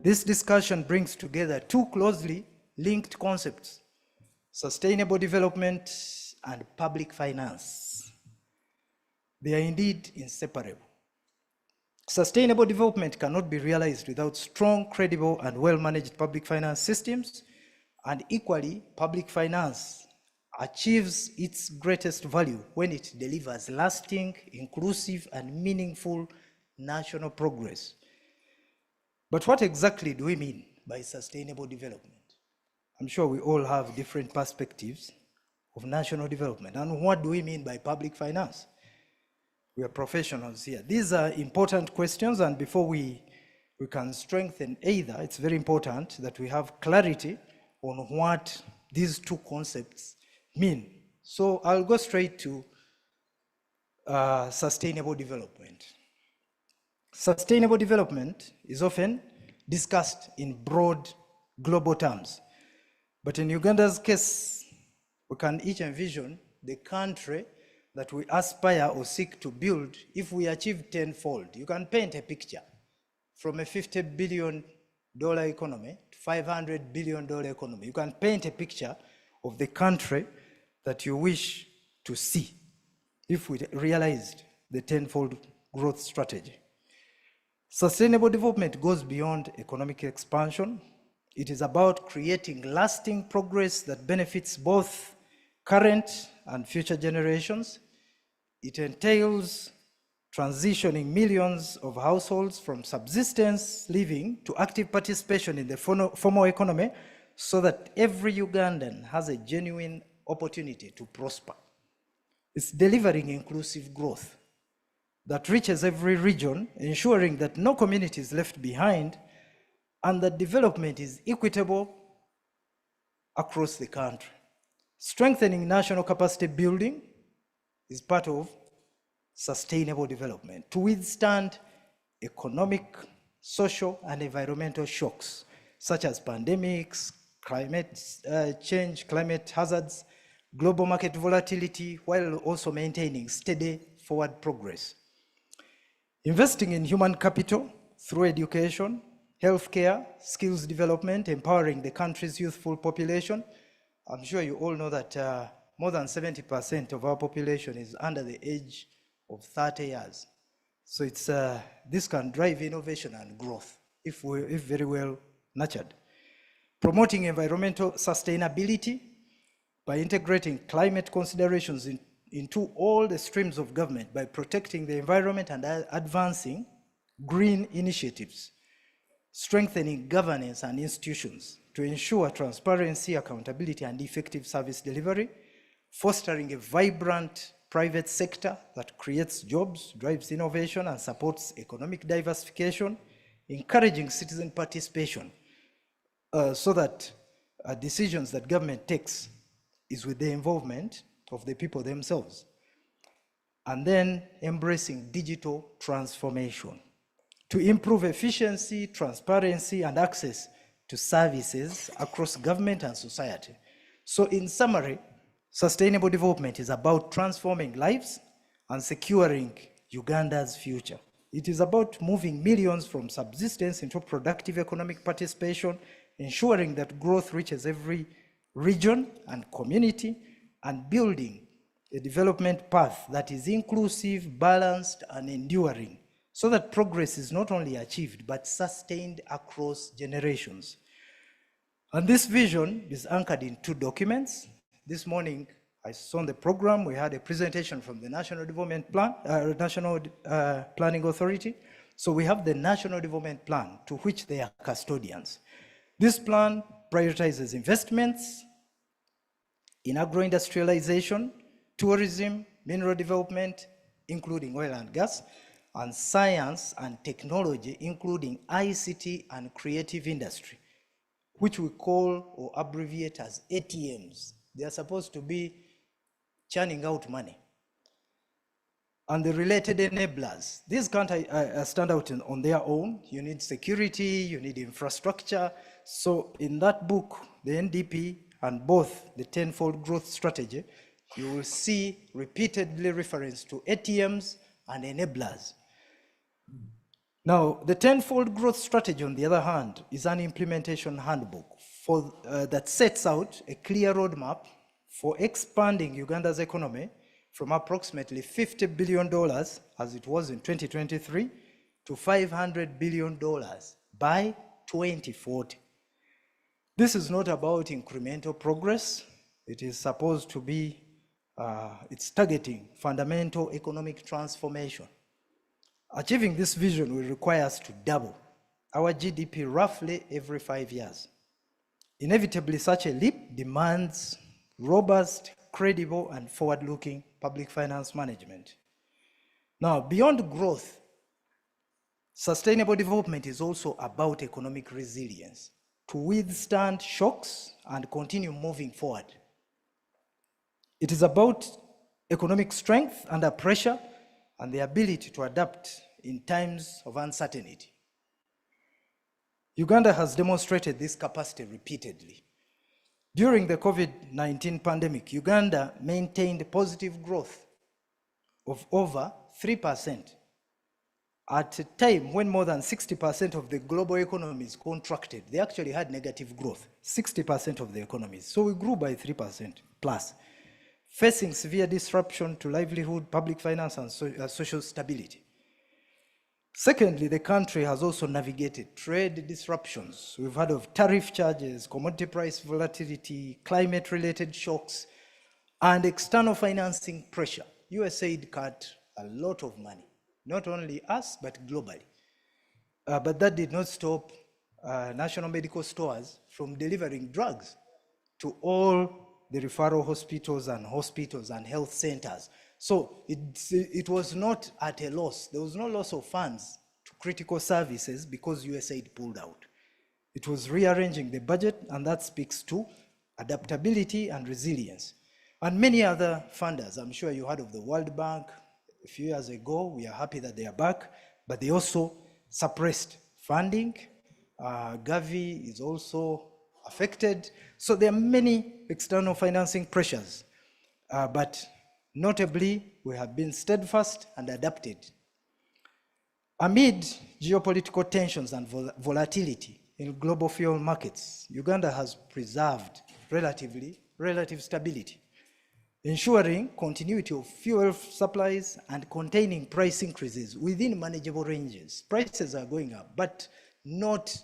This discussion brings together two closely linked concepts: sustainable development and public finance. They are indeed inseparable. Sustainable development cannot be realized without strong, credible, and well-managed public finance systems, and equally, public finance achieves its greatest value when it delivers lasting, inclusive, and meaningful national progress. But what exactly do we mean by sustainable development? I'm sure we all have different perspectives of national development. And what do we mean by public finance? We are professionals here. These are important questions, and before we can strengthen either, it's very important that we have clarity on what these two concepts mean. So I'll go straight to sustainable development. Sustainable development is often discussed in broad global terms. But in Uganda's case, we can each envision the country that we aspire or seek to build if we achieve tenfold. You can paint a picture from a $50 billion economy to $500 billion economy. You can paint a picture of the country that you wish to see if we realized the tenfold growth strategy. Sustainable development goes beyond economic expansion. It is about creating lasting progress that benefits both current and future generations. It entails transitioning millions of households from subsistence living to active participation in the formal economy so that every Ugandan has a genuine opportunity to prosper. It's delivering inclusive growth that reaches every region, ensuring that no community is left behind and that development is equitable across the country. Strengthening national capacity building is part of sustainable development to withstand economic, social, and environmental shocks, such as pandemics, climate change, climate hazards, global market volatility, while also maintaining steady forward progress. Investing in human capital through education, healthcare, skills development, empowering the country's youthful population. I'm sure you all know that more than 70% of our population is under the age of 30 years. So it's, this can drive innovation and growth if very well nurtured. Promoting environmental sustainability by integrating climate considerations into all the streams of government, by protecting the environment and advancing green initiatives. Strengthening governance and institutions to ensure transparency, accountability, and effective service delivery. Fostering a vibrant private sector that creates jobs, drives innovation, and supports economic diversification. Encouraging citizen participation so that decisions that government takes is with the involvement of the people themselves. And then embracing digital transformation to improve efficiency, transparency, and access to services across government and society. So in summary, sustainable development is about transforming lives and securing Uganda's future. It is about moving millions from subsistence into productive economic participation, ensuring that growth reaches every region and community, and building a development path that is inclusive, balanced, and enduring, so that progress is not only achieved, but sustained across generations. And this vision is anchored in two documents. This morning, I saw on the program, we had a presentation from the National Development Plan, National Planning Authority. So we have the National Development Plan, to which they are custodians. This plan prioritizes investments in agro-industrialization, tourism, mineral development, including oil and gas, and science and technology, including ICT and creative industry, which we call or abbreviate as ATMs. They are supposed to be churning out money. And the related enablers. These can't stand out on their own. You need security, you need infrastructure. So in that book, the NDP and both the tenfold growth strategy, you will see repeatedly reference to ATMs and enablers. Now, the tenfold growth strategy, on the other hand, is an implementation handbook that sets out a clear roadmap for expanding Uganda's economy from approximately $50 billion, as it was in 2023, to $500 billion by 2040. This is not about incremental progress. It is supposed to be, it's targeting fundamental economic transformation. Achieving this vision will require us to double our GDP roughly every 5 years. Inevitably, such a leap demands robust, credible, and forward-looking public finance management. Now, beyond growth, sustainable development is also about economic resilience to withstand shocks and continue moving forward. It is about economic strength under pressure and the ability to adapt in times of uncertainty. Uganda has demonstrated this capacity repeatedly. During the COVID-19 pandemic, Uganda maintained positive growth of over 3%, at a time when more than 60% of the global economies contracted. They actually had negative growth, 60% of the economies. So we grew by 3% plus, facing severe disruption to livelihood, public finance, and social stability. Secondly, the country has also navigated trade disruptions. We've heard of tariff charges, commodity price volatility, climate-related shocks, and external financing pressure. USAID cut a lot of money, not only us, but globally. But that did not stop national medical stores from delivering drugs to all the referral hospitals and health centers. So it was not at a loss. There was no loss of funds to critical services because USAID pulled out. It was rearranging the budget, and that speaks to adaptability and resilience. And many other funders. I'm sure you heard of the World Bank a few years ago. We are happy that they are back, but they also suppressed funding. Gavi is also affected. So there are many external financing pressures, but notably, we have been steadfast and adapted. Amid geopolitical tensions and volatility in global fuel markets, Uganda has preserved relative stability, ensuring continuity of fuel supplies and containing price increases within manageable ranges. Prices are going up, but not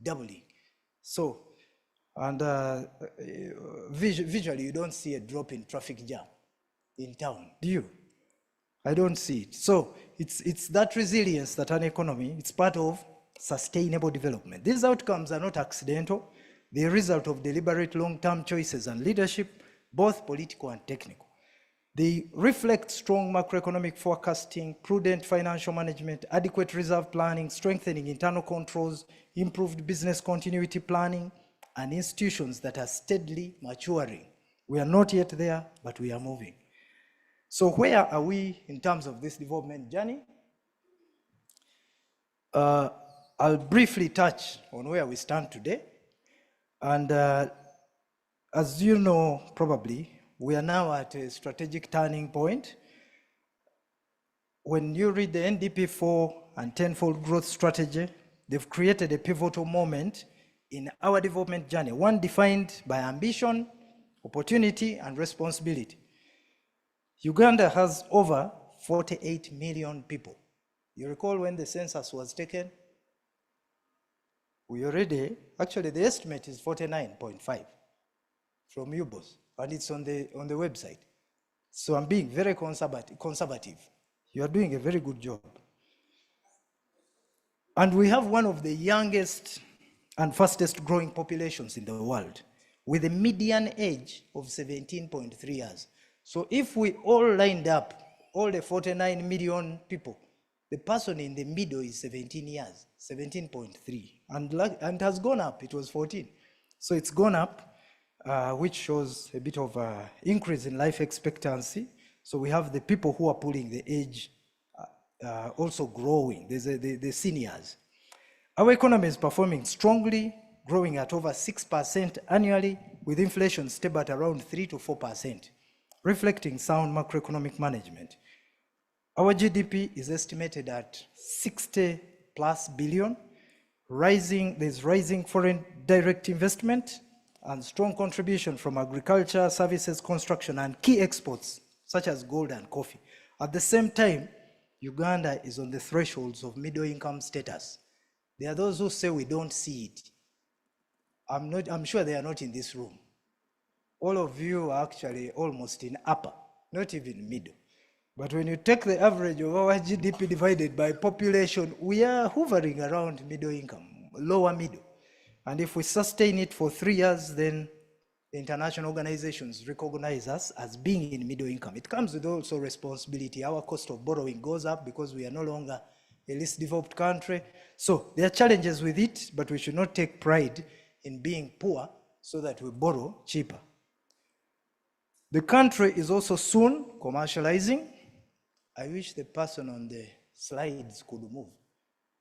doubling. So, and visually, you don't see a drop in traffic jam in town, do you? I don't see it. So it's that resilience that an economy, it's part of sustainable development. These outcomes are not accidental. They're a result of deliberate long-term choices and leadership, both political and technical. They reflect strong macroeconomic forecasting, prudent financial management, adequate reserve planning, strengthening internal controls, improved business continuity planning, and institutions that are steadily maturing. We are not yet there, but we are moving. So where are we in terms of this development journey? I'll briefly touch on where we stand today. And as you know, probably, we are now at a strategic turning point. When you read the NDP 4 and tenfold growth strategy, they've created a pivotal moment in our development journey, one defined by ambition, opportunity, and responsibility. Uganda has over 48 million people. You recall when the census was taken? We already, actually the estimate is 49.5 from UBOS, and it's on the website. So I'm being very conservative. You are doing a very good job. And we have one of the youngest and fastest growing populations in the world, with a median age of 17.3 years. So if we all lined up, all the 49 million people, the person in the middle is 17 years, 17.3, and has gone up. It was 14. So it's gone up, which shows a bit of an increase in life expectancy. So we have the people who are pulling the age also growing. There's the seniors. Our economy is performing strongly, growing at over 6% annually, with inflation stable at around 3 to 4%, reflecting sound macroeconomic management. Our GDP is estimated at $60+ plus billion. There's rising foreign direct investment and strong contribution from agriculture, services, construction, and key exports such as gold and coffee. At the same time, Uganda is on the thresholds of middle income status. There are those who say we don't see it. I'm sure they are not in this room. All of you are actually almost in upper, not even middle. But when you take the average of our GDP divided by population, we are hovering around middle income, lower middle. And if we sustain it for 3 years, then international organizations recognize us as being in middle income. It comes with also responsibility. Our cost of borrowing goes up because we are no longer a least developed country. So there are challenges with it, but we should not take pride in being poor so that we borrow cheaper. The country is also soon commercializing. I wish the person on the slides could move.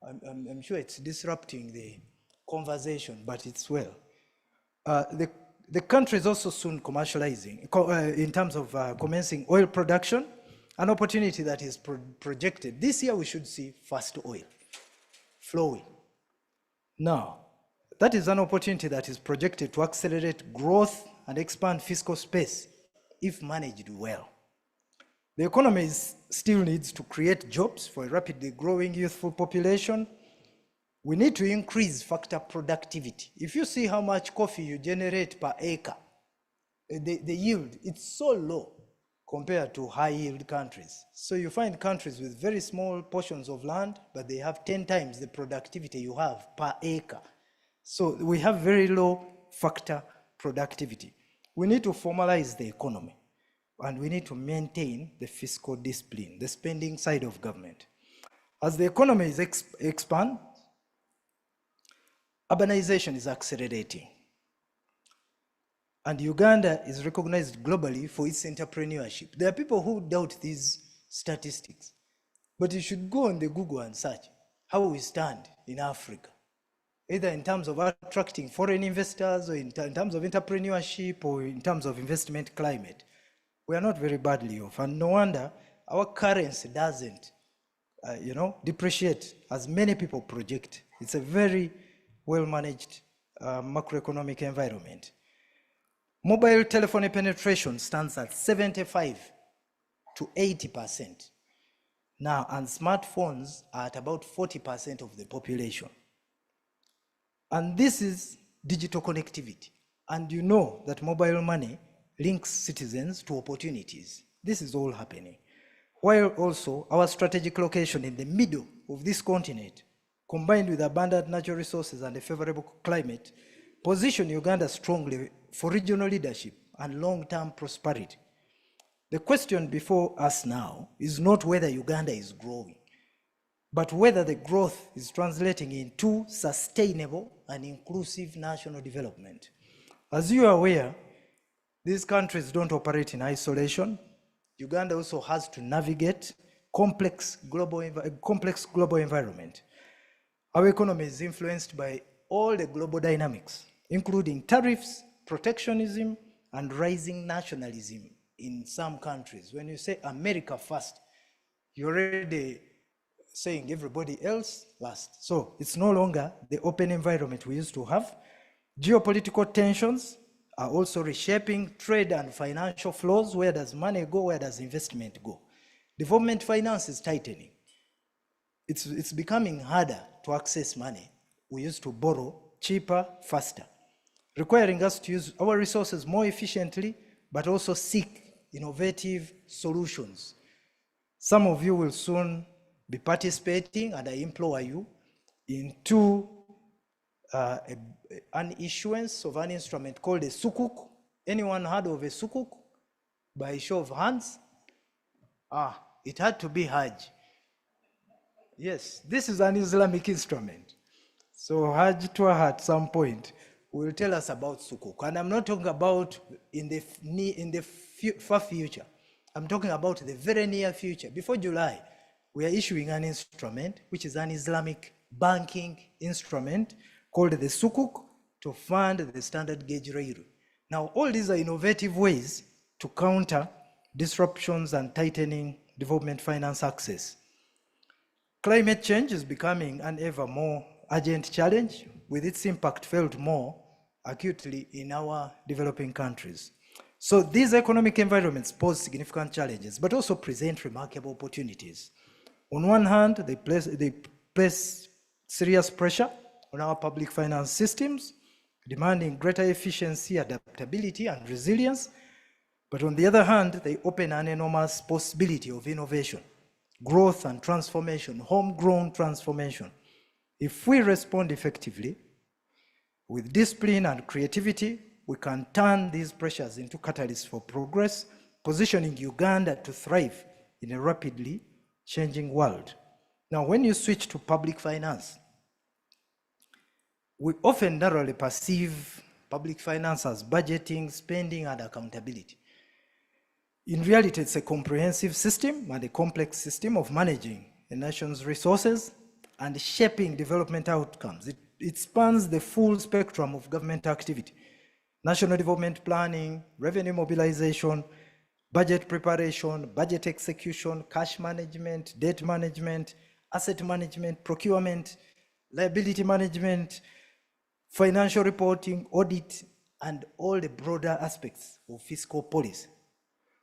I'm sure it's disrupting the conversation, but it's well. The country is also soon commercializing in terms of commencing oil production, an opportunity that is projected. This year we should see first oil flowing. Now, that is an opportunity that is projected to accelerate growth and expand fiscal space if managed well. The economy still needs to create jobs for a rapidly growing youthful population. We need to increase factor productivity. If you see how much coffee you generate per acre, the yield, it's so low compared to high yield countries. So you find countries with very small portions of land, but they have 10 times the productivity you have per acre. So we have very low factor productivity. We need to formalize the economy, and we need to maintain the fiscal discipline, the spending side of government. As the economy is expand, urbanization is accelerating. And Uganda is recognized globally for its entrepreneurship. There are people who doubt these statistics, but you should go on the Google and search how we stand in Africa, either in terms of attracting foreign investors, or in terms of entrepreneurship, or in terms of investment climate. We are not very badly off, and no wonder our currency doesn't, depreciate as many people project. It's a very well-managed macroeconomic environment. Mobile telephony penetration stands at 75 to 80% now, and smartphones are at about 40% of the population. And this is digital connectivity. And you know that mobile money links citizens to opportunities. This is all happening. While also our strategic location in the middle of this continent, combined with abundant natural resources and a favorable climate, position Uganda strongly for regional leadership and long-term prosperity. The question before us now is not whether Uganda is growing, but whether the growth is translating into sustainable and inclusive national development. As you are aware, these countries don't operate in isolation. Uganda also has to navigate complex global environment. Our economy is influenced by all the global dynamics, including tariffs, protectionism, and rising nationalism in some countries. When you say America first, you're already saying everybody else last. So it's no longer the open environment we used to have. Geopolitical tensions are also reshaping trade and financial flows. Where does money go? Where does investment go? Development finance is tightening. It's becoming harder to access money. We used to borrow cheaper, faster, requiring us to use our resources more efficiently, but also seek innovative solutions. Some of you will soon be participating, and I implore you, into an issuance of an instrument called a sukuk. Anyone heard of a sukuk? By show of hands? It had to be Hajj. Yes, this is an Islamic instrument. So Hajj Tuah at some point will tell us about sukuk. And I'm not talking about in the far future. I'm talking about the very near future. Before July, we are issuing an instrument, which is an Islamic banking instrument called the sukuk, to fund the standard gauge railway. Now, all these are innovative ways to counter disruptions and tightening development finance access. Climate change is becoming an ever more urgent challenge, with its impact felt more acutely in our developing countries. So these economic environments pose significant challenges, but also present remarkable opportunities. On one hand, they place serious pressure on our public finance systems, demanding greater efficiency, adaptability, and resilience. But on the other hand, they open an enormous possibility of innovation, growth, and transformation, homegrown transformation. If we respond effectively, with discipline and creativity, we can turn these pressures into catalysts for progress, positioning Uganda to thrive in a rapidly changing world. Now, when you switch to public finance, we often narrowly perceive public finance as budgeting, spending, and accountability. In reality, it's a comprehensive system and a complex system of managing a nation's resources and shaping development outcomes. It spans the full spectrum of government activity: national development planning, revenue mobilization, budget preparation, budget execution, cash management, debt management, asset management, procurement, liability management, financial reporting, audit, and all the broader aspects of fiscal policy.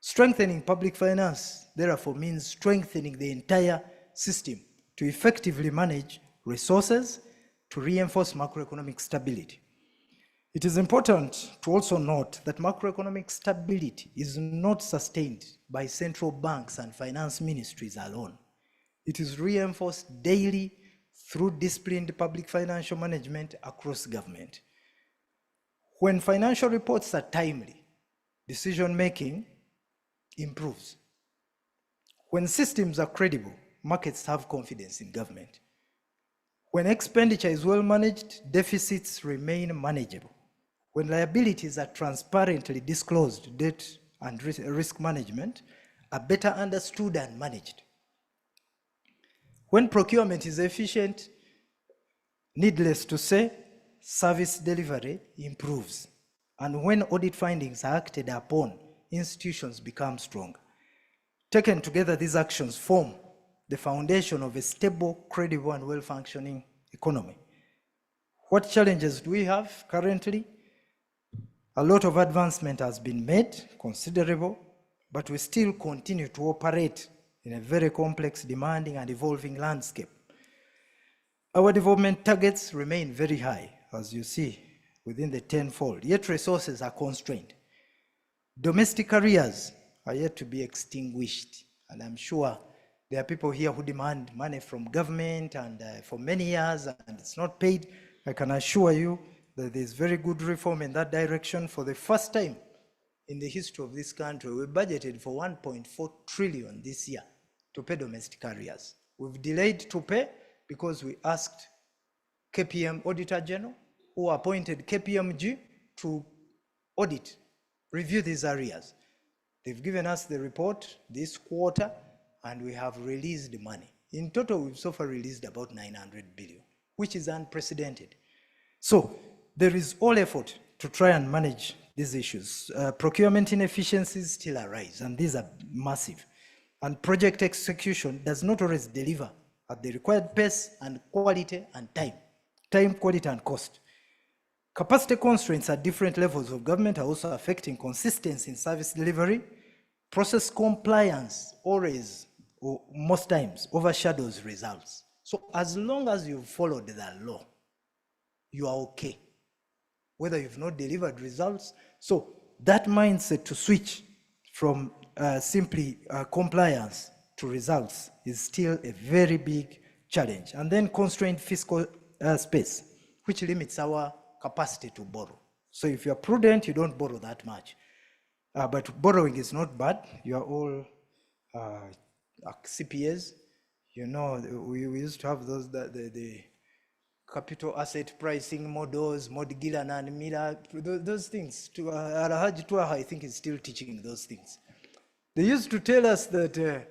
Strengthening public finance, therefore, means strengthening the entire system to effectively manage resources, to reinforce macroeconomic stability. It is important to also note that macroeconomic stability is not sustained by central banks and finance ministries alone. It is reinforced daily through disciplined public financial management across government. When financial reports are timely, decision-making improves. When systems are credible, markets have confidence in government. When expenditure is well managed, deficits remain manageable. When liabilities are transparently disclosed, debt and risk management are better understood and managed. When procurement is efficient, needless to say, service delivery improves. And when audit findings are acted upon, institutions become stronger. Taken together, these actions form the foundation of a stable, credible, and well-functioning economy. What challenges do we have currently? A lot of advancement has been made, considerable, but we still continue to operate in a very complex, demanding, and evolving landscape. Our development targets remain very high, as you see, within the tenfold, yet resources are constrained. Domestic arrears are yet to be extinguished, and I'm sure there are people here who demand money from government and for many years, and it's not paid. I can assure you that there's very good reform in that direction. For the first time in the history of this country, we budgeted for 1.4 trillion this year to pay domestic arrears. We've delayed to pay because we asked KPM Auditor General, who appointed KPMG to audit, review these arrears. They've given us the report this quarter, and we have released the money. In total, we've so far released about 900 billion, which is unprecedented. So there is all effort to try and manage these issues. Procurement inefficiencies still arise, and these are massive. And project execution does not always deliver at the required pace and quality and time, quality, and cost. Capacity constraints at different levels of government are also affecting consistency in service delivery. Process compliance always, or most times, overshadows results. So as long as you've followed the law, you are okay, whether you've not delivered results. So that mindset to switch from simply compliance to results is still a very big challenge. And then constrained fiscal space, which limits our capacity to borrow. So if you're prudent, you don't borrow that much. But borrowing is not bad. You are all CPAs. You know, we used to have those, the capital asset pricing models, Modgilan and Miller, those things. Alhaji Tuaha, I think, is still teaching those things. They used to tell us that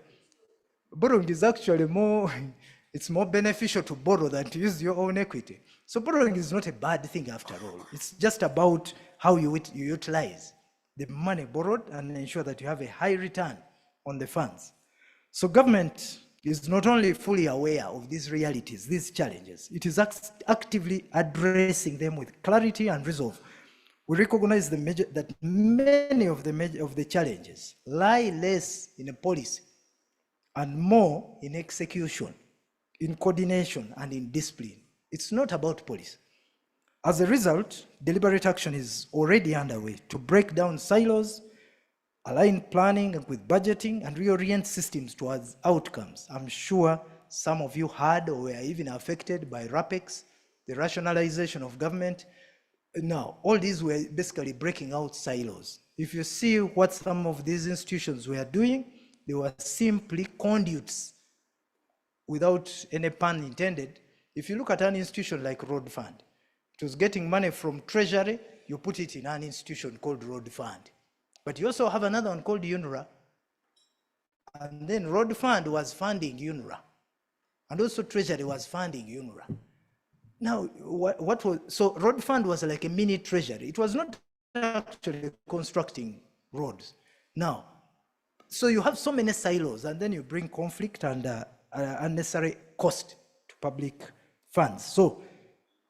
borrowing is actually it's more beneficial to borrow than to use your own equity. So borrowing is not a bad thing after all. It's just about how you utilize the money borrowed and ensure that you have a high return on the funds. So government is not only fully aware of these realities, these challenges, it is actively addressing them with clarity and resolve. We recognize that many of the challenges lie less in a policy and more in execution, in coordination, and in discipline. It's not about policy. As a result, deliberate action is already underway to break down silos, align planning with budgeting, and reorient systems towards outcomes. I'm sure some of you heard or were even affected by RAPEX, the rationalization of government. Now, all these were basically breaking out silos. If you see what some of these institutions were doing, they were simply conduits without any pun intended. If you look at an institution like Road Fund, it was getting money from Treasury, you put it in an institution called Road Fund. But you also have another one called UNRWA. And then Road Fund was funding UNRWA. And also Treasury was funding UNRWA. Now, so Road Fund was like a mini Treasury. It was not actually constructing roads. Now, so you have so many silos, and then you bring conflict and unnecessary cost to public funds. So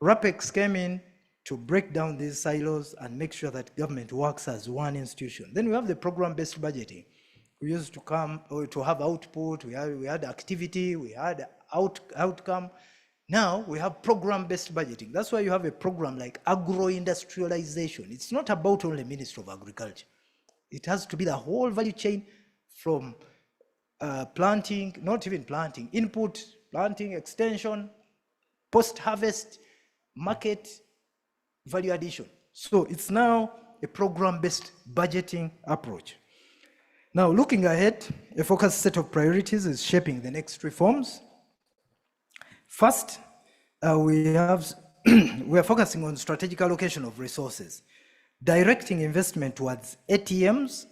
RAPEX came in to break down these silos and make sure that government works as one institution. Then we have the program-based budgeting. We used to have output, we had activity, we had outcome. Now we have program-based budgeting. That's why you have a program like agro-industrialization. It's not about only Ministry of Agriculture. It has to be the whole value chain from planting, not even planting, input, planting, extension, post-harvest, market, value addition. So it's now a program-based budgeting approach. Now, looking ahead, a focused set of priorities is shaping the next reforms. First, we are focusing on strategic allocation of resources, directing investment towards ATMs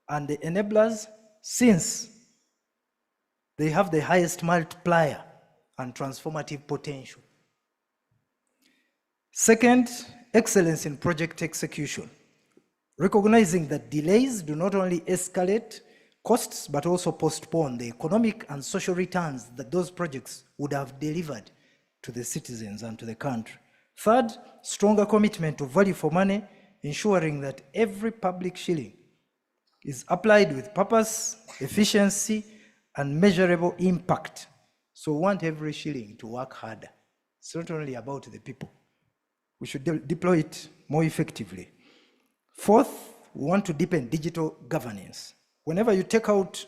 and the enablers, since they have the highest multiplier and transformative potential. Second, excellence in project execution, recognizing that delays do not only escalate costs, but also postpone the economic and social returns that those projects would have delivered to the citizens and to the country. Third, stronger commitment to value for money, ensuring that every public shilling is applied with purpose, efficiency, and measurable impact. So we want every shilling to work harder. It's not only about the people. We should deploy it more effectively. Fourth, we want to deepen digital governance. Whenever you take out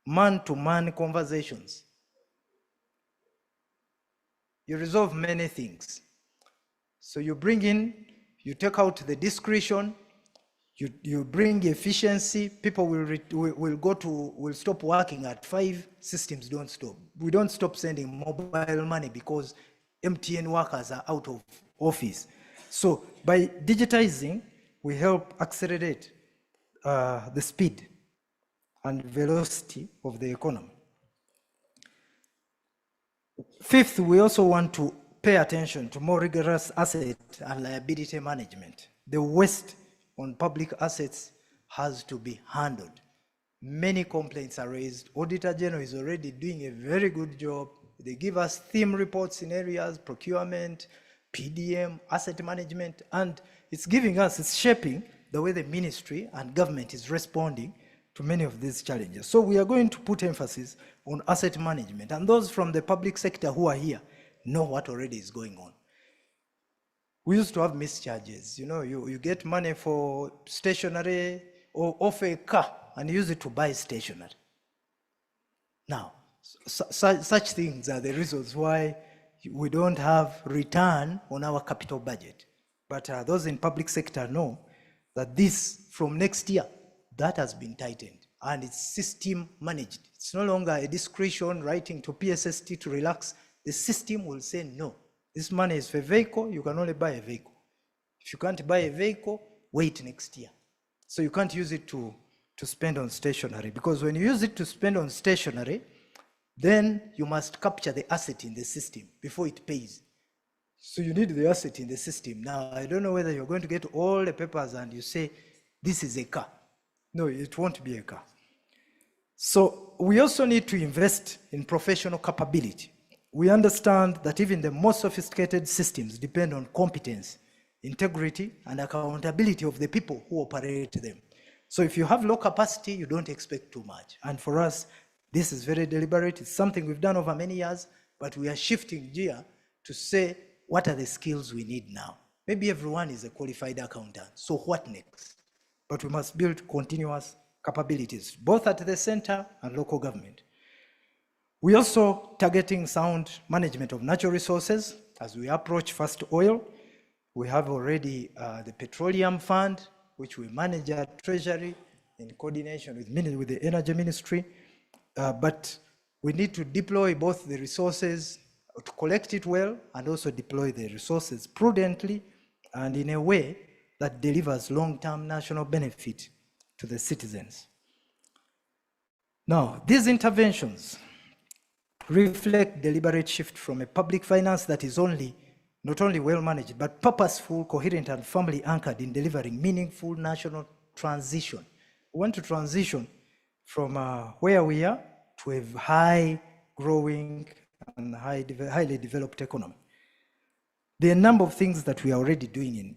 man-to-man conversations, you resolve many things. So you bring in, you take out the discretion, you bring efficiency, people will stop working at 5, systems don't stop. We don't stop sending mobile money because MTN workers are out of office. So by digitizing, we help accelerate the speed and velocity of the economy. Fifth, we also want to pay attention to more rigorous asset and liability management. The waste on public assets has to be handled. Many complaints are raised. Auditor General is already doing a very good job. They give us theme reports in areas, procurement, PDM, asset management, and it's shaping the way the ministry and government is responding to many of these challenges. So we are going to put emphasis on asset management, and those from the public sector who are here know what already is going on. We used to have mischarges. You know, you get money for stationery or off a car and use it to buy stationery. Now, such things are the reasons why we don't have return on our capital budget. But those in public sector know that this, from next year, that has been tightened and it's system managed. It's no longer a discretion writing to PSST to relax. The system will say, no, this money is for a vehicle, you can only buy a vehicle. If you can't buy a vehicle, wait next year. So you can't use it to spend on stationery, because when you use it to spend on stationery, then you must capture the asset in the system before it pays. So you need the asset in the system. Now, I don't know whether you're going to get all the papers and you say, this is a car. No, it won't be a car. So we also need to invest in professional capability. We understand that even the most sophisticated systems depend on competence, integrity, and accountability of the people who operate them. So if you have low capacity, you don't expect too much. And for us, this is very deliberate. It's something we've done over many years, but we are shifting gear to say, what are the skills we need now? Maybe everyone is a qualified accountant, so what next? But we must build continuous capabilities, both at the center and local government. We're also targeting sound management of natural resources as we approach first oil. We have already the Petroleum Fund, which we manage at Treasury in coordination with the Energy Ministry. But we need to deploy both the resources, to collect it well, and also deploy the resources prudently and in a way that delivers long-term national benefit to the citizens. Now, these interventions reflect deliberate shift from a public finance that is not only well managed, but purposeful, coherent, and firmly anchored in delivering meaningful national transition. We want to transition from where we are to a high growing and highly developed economy. There are a number of things that we are already doing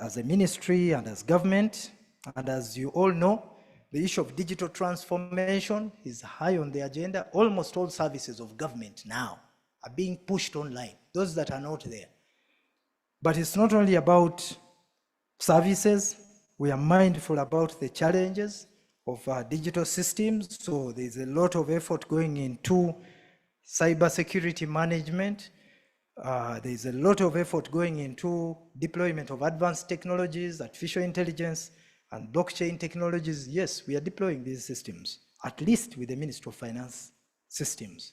as a ministry and as government. And as you all know, the issue of digital transformation is high on the agenda. Almost all services of government now are being pushed online, those that are not there. But it's not only about services. We are mindful about the challenges of our digital systems. So there's a lot of effort going into cybersecurity management. There's a lot of effort going into deployment of advanced technologies, artificial intelligence, and blockchain technologies. Yes, we are deploying these systems, at least with the Ministry of Finance systems.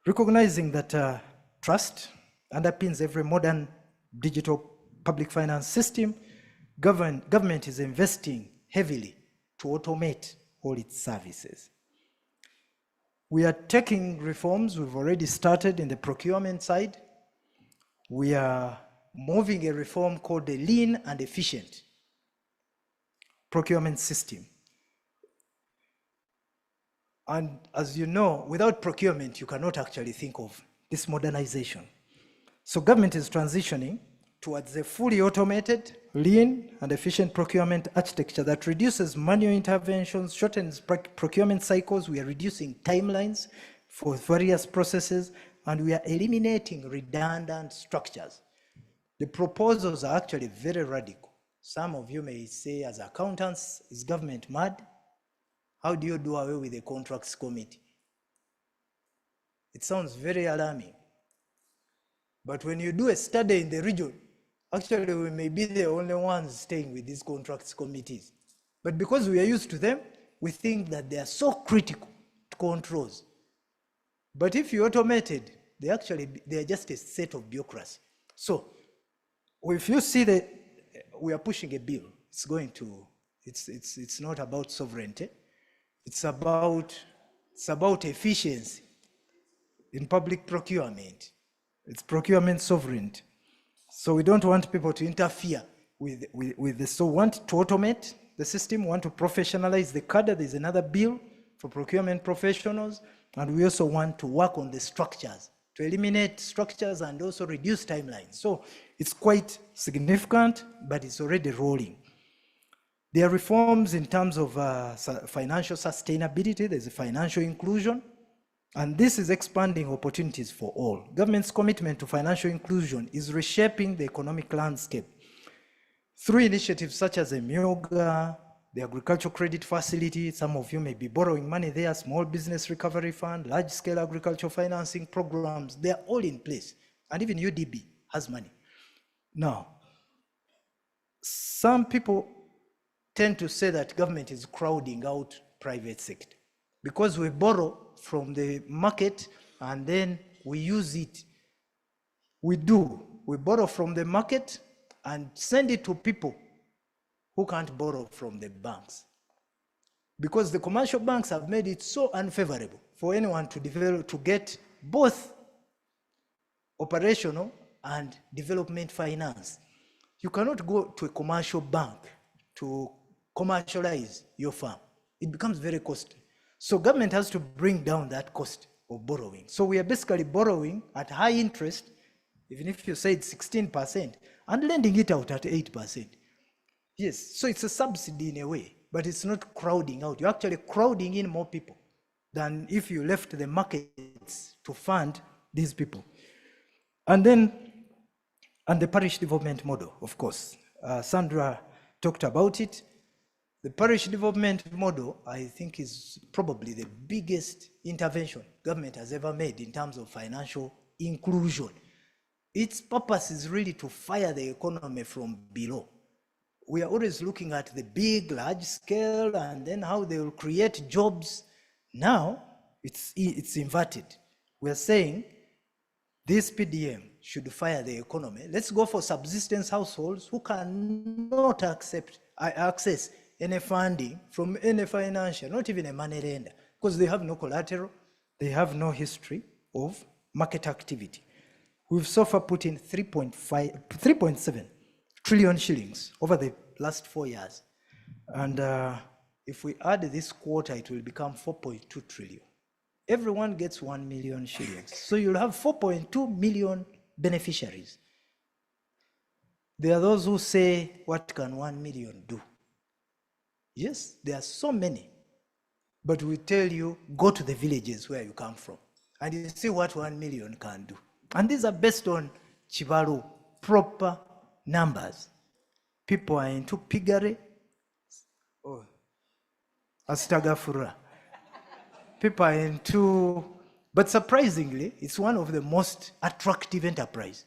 Recognizing that trust underpins every modern digital public finance system, government is investing heavily to automate all its services. We are taking reforms. We've already started in the procurement side. We are moving a reform called the lean and efficient procurement system. And as you know, without procurement, you cannot actually think of this modernization. So government is transitioning towards a fully automated, lean, and efficient procurement architecture that reduces manual interventions, shortens procurement cycles. We are reducing timelines for various processes, and we are eliminating redundant structures. The proposals are actually very radical. Some of you may say, as accountants, is government mad? How do you do away with the contracts committee? It sounds very alarming. But when you do a study in the region, actually we may be the only ones staying with these contracts committees. But because we are used to them, we think that they are so critical to controls. But if you automated, they are just a set of bureaucracy. So if you see that we are pushing a bill, it's not about sovereignty. It's about efficiency in public procurement. It's procurement sovereignty. So we don't want people to interfere with this. So we want to automate the system, want to professionalize the cadre. There's another bill for procurement professionals. And we also want to work on the structures, to eliminate structures and also reduce timelines. So it's quite significant, but it's already rolling. There are reforms in terms of financial sustainability. There's a financial inclusion, and this is expanding opportunities for all. Government's commitment to financial inclusion is reshaping the economic landscape through initiatives such as Emyoga, the Agricultural Credit Facility. Some of you may be borrowing money there, Small Business Recovery Fund, large-scale agricultural financing programs. They're all in place, and even UDB has money. Now, some people tend to say that government is crowding out private sector because we borrow from the market and then we use it. We borrow from the market and send it to people who can't borrow from the banks, because the commercial banks have made it so unfavorable for anyone to get both operational and development finance. You cannot go to a commercial bank to commercialize your farm. It becomes very costly. So government has to bring down that cost of borrowing. So we are basically borrowing at high interest, even if you say it's 16%, and lending it out at 8%. Yes, so it's a subsidy in a way, but it's not crowding out. You're actually crowding in more people than if you left the markets to fund these people. And then, and the parish development model, of course. Sandra talked about it. The parish development model, I think, is probably the biggest intervention government has ever made in terms of financial inclusion. Its purpose is really to fire the economy from below. We are always looking at the big, large scale, and then how they will create jobs. Now, it's inverted. We are saying this PDM should fire the economy. Let's go for subsistence households who cannot access any funding from any financial, not even a money lender, because they have no collateral, they have no history of market activity. We've so far put in 3.7 trillion shillings over the last 4 years. And if we add this quarter, it will become 4.2 trillion. Everyone gets 1 million shillings. So you'll have 4.2 million beneficiaries. There are those who say, what can 1 million do? Yes, there are so many. But we tell you, go to the villages where you come from, and you see what 1 million can do. And these are based on Chibalu, proper numbers. People are into piggery. Oh, astagfirullah. People are into, but surprisingly, it's one of the most attractive enterprise,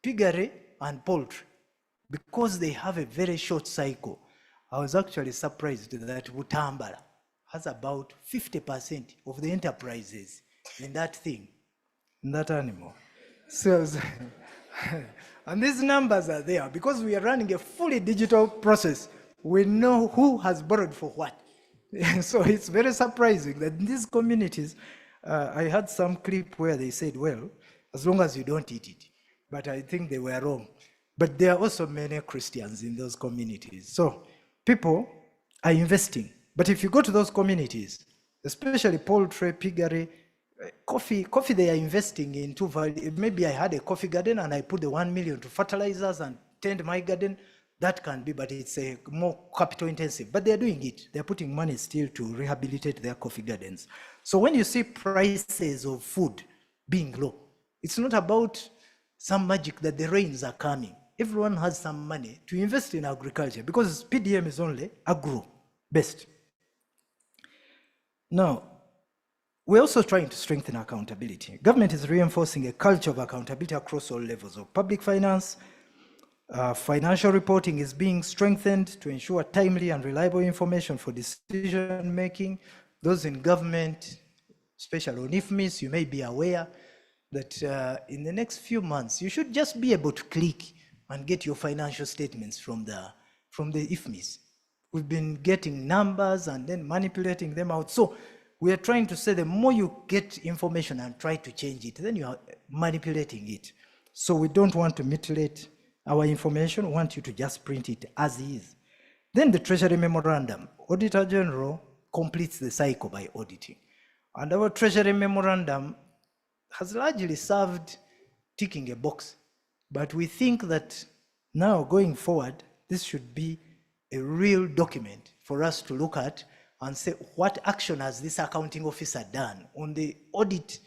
piggery and poultry, because they have a very short cycle. I was actually surprised that Butambala has about 50% of the enterprises in that thing, in that animal. So, and these numbers are there because we are running a fully digital process. We know who has borrowed for what. So it's very surprising that in these communities, I had some clip where they said, well, as long as you don't eat it. But I think they were wrong. But there are also many Christians in those communities. So people are investing. But if you go to those communities, especially poultry, piggery, coffee they are investing into. Maybe I had a coffee garden and I put the 1 million to fertilizers and tend my garden. That can be, but it's a more capital intensive. But they're doing it. They're putting money still to rehabilitate their coffee gardens. So when you see prices of food being low, it's not about some magic that the rains are coming. Everyone has some money to invest in agriculture because PDM is only agro-based. Now, we're also trying to strengthen accountability. Government is reinforcing a culture of accountability across all levels of public finance. Financial reporting is being strengthened to ensure timely and reliable information for decision making. Those in government, especially on IFMIS, you may be aware that in the next few months, you should just be able to click and get your financial statements from the IFMIS. We've been getting numbers and then manipulating them out. So we are trying to say the more you get information and try to change it, then you are manipulating it. So we don't want to mutilate our information. We want you to just print it as is. Then the Treasury Memorandum. Auditor General completes the cycle by auditing. And our Treasury Memorandum has largely served ticking a box. But we think that now going forward, this should be a real document for us to look at and say, what action has this accounting officer done on the audit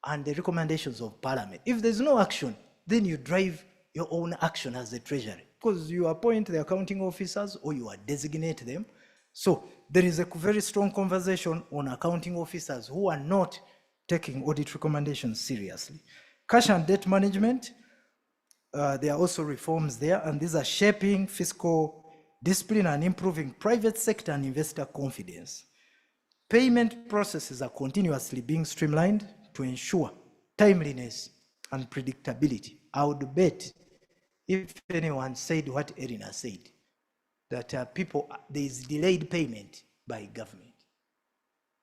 and the recommendations of Parliament? If there's no action, then you drive your own action as the Treasury, because you appoint the accounting officers or you designate them. So there is a very strong conversation on accounting officers who are not taking audit recommendations seriously. Cash and debt management, there are also reforms there, and these are shaping fiscal discipline and improving private sector and investor confidence. Payment processes are continuously being streamlined to ensure timeliness and predictability. I would bet if anyone said what Elena said, that there is delayed payment by government.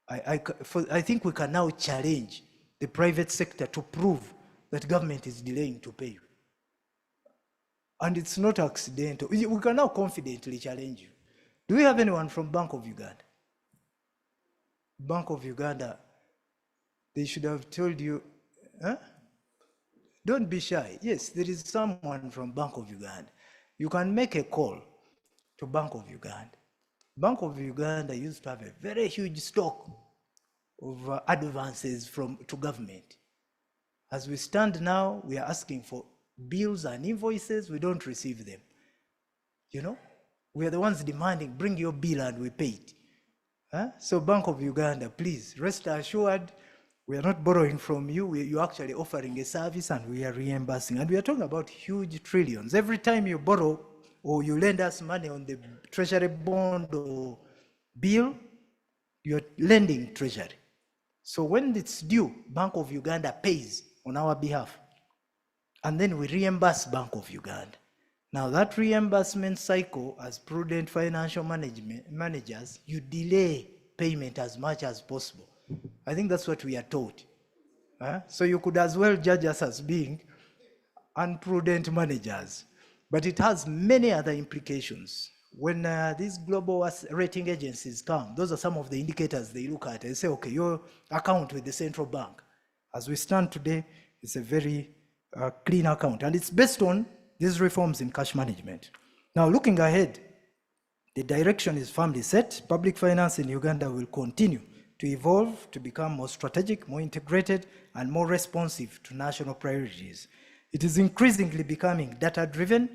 I think we can now challenge the private sector to prove that government is delaying to pay you. And it's not accidental. We can now confidently challenge you. Do we have anyone from Bank of Uganda? Bank of Uganda, they should have told you, huh? Don't be shy. Yes, there is someone from Bank of Uganda. You can make a call to Bank of Uganda. Bank of Uganda used to have a very huge stock of advances to government. As we stand now, we are asking for bills and invoices, we don't receive them. You know, we are the ones demanding, bring your bill and we pay it. Huh? So Bank of Uganda, please rest assured, we are not borrowing from you. You're actually offering a service and we are reimbursing. And we are talking about huge trillions. Every time you borrow or you lend us money on the treasury bond or bill, you're lending treasury. So when it's due, Bank of Uganda pays on our behalf. And then we reimburse Bank of Uganda. Now that reimbursement cycle, as prudent financial managers, you delay payment as much as possible. I think that's what we are taught. So you could as well judge us as being unprudent managers. But it has many other implications. When these global rating agencies come, those are some of the indicators they look at. They say, okay, your account with the central bank, as we stand today, it's a very clean account. And it's based on these reforms in cash management. Now, looking ahead, the direction is firmly set. Public finance in Uganda will continue to evolve to become more strategic, more integrated, and more responsive to national priorities. It is increasingly becoming data-driven,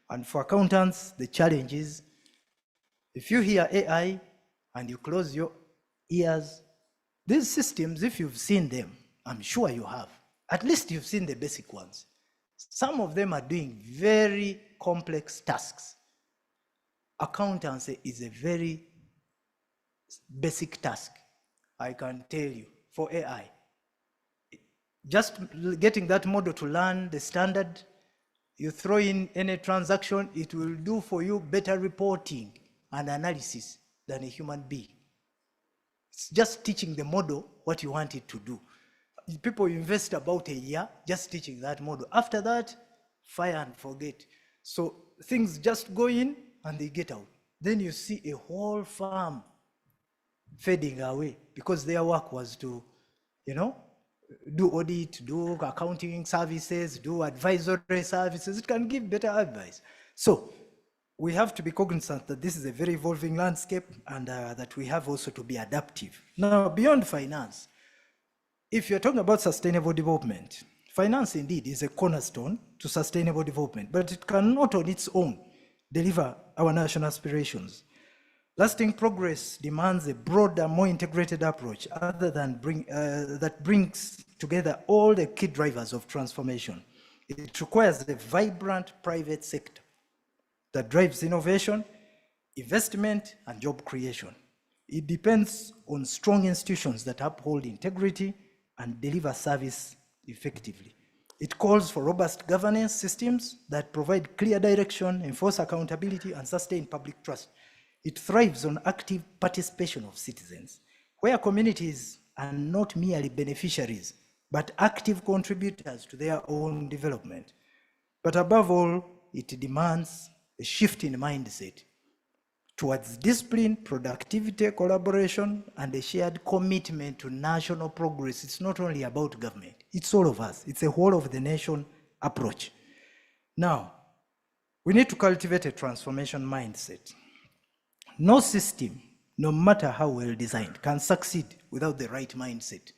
and for accountants, the challenge is, if you hear AI and you close your ears, these systems, if you've seen them, I'm sure you have, at least you've seen the basic ones. Some of them are doing very complex tasks. Accountancy is a very basic task, I can tell you, for AI. Just getting that model to learn the standard, you throw in any transaction, it will do for you better reporting and analysis than a human being. It's just teaching the model what you want it to do. People invest about a year just teaching that model. After that, fire and forget. So things just go in and they get out. Then you see a whole farm fading away because their work was to, do audit, do accounting services, do advisory services. It can give better advice. So we have to be cognizant that this is a very evolving landscape and that we have also to be adaptive. Now, beyond finance, if you're talking about sustainable development, finance indeed is a cornerstone to sustainable development, but it cannot on its own deliver our national aspirations. Lasting progress demands a broader, more integrated approach that brings together all the key drivers of transformation. It requires a vibrant private sector that drives innovation, investment, and job creation. It depends on strong institutions that uphold integrity and deliver service effectively. It calls for robust governance systems that provide clear direction, enforce accountability, and sustain public trust. It thrives on active participation of citizens, where communities are not merely beneficiaries, but active contributors to their own development. But above all, it demands a shift in mindset towards discipline, productivity, collaboration, and a shared commitment to national progress. It's not only about government, it's all of us. It's a whole of the nation approach. Now, we need to cultivate a transformation mindset. No system, no matter how well designed, can succeed without the right mindset.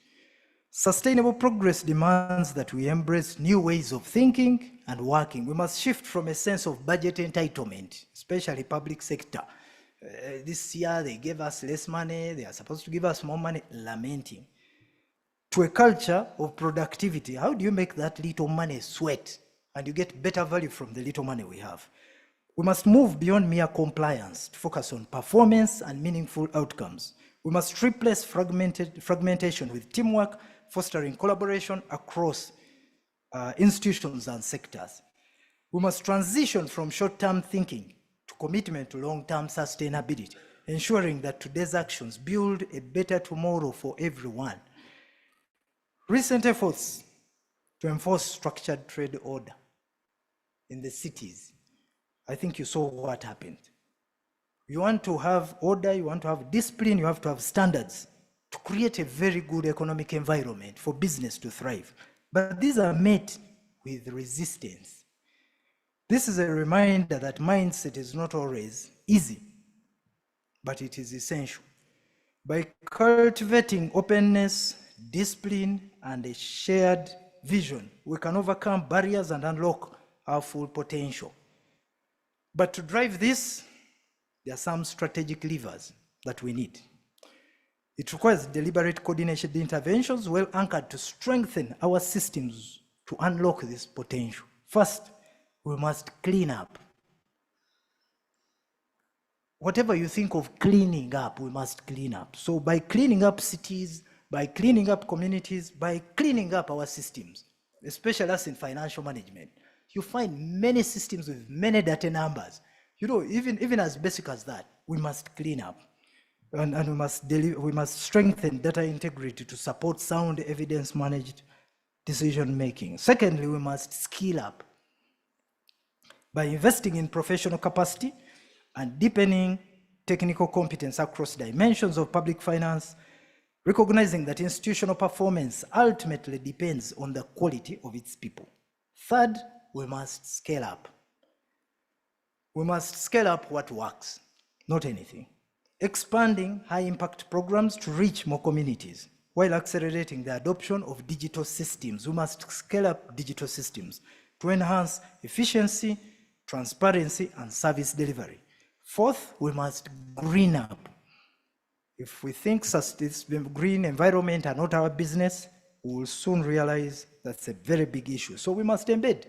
Sustainable progress demands that we embrace new ways of thinking and working. We must shift from a sense of budget entitlement, especially public sector. This year they gave us less money, they are supposed to give us more money, lamenting, to a culture of productivity. How do you make that little money sweat and you get better value from the little money we have? We must move beyond mere compliance to focus on performance and meaningful outcomes. We must replace fragmentation with teamwork, fostering collaboration across institutions and sectors. We must transition from short-term thinking to commitment to long-term sustainability, ensuring that today's actions build a better tomorrow for everyone. Recent efforts to enforce structured trade order in the cities, I think you saw what happened. You want to have order, you want to have discipline, you have to have standards. to create a very good economic environment for business to thrive. But these are met with resistance. This is a reminder that mindset is not always easy, but it is essential. By cultivating openness, discipline, and a shared vision, we can overcome barriers and unlock our full potential. But to drive this, there are some strategic levers that we need. It requires deliberate coordinated interventions well anchored to strengthen our systems to unlock this potential. First, we must clean up. Whatever you think of cleaning up, we must clean up. So by cleaning up cities, by cleaning up communities, by cleaning up our systems, especially us in financial management, you find many systems with many data numbers. You know, even as basic as that, we must clean up. And we must strengthen data integrity to support sound evidence-managed decision-making. Secondly, we must skill up. By investing in professional capacity and deepening technical competence across dimensions of public finance, recognizing that institutional performance ultimately depends on the quality of its people. Third, we must scale up. We must scale up what works, not anything. Expanding high-impact programs to reach more communities while accelerating the adoption of digital systems. We must scale up digital systems to enhance efficiency, transparency, and service delivery. Fourth, we must green up. If we think this green environment are not our business, we will soon realize that's a very big issue. So we must embed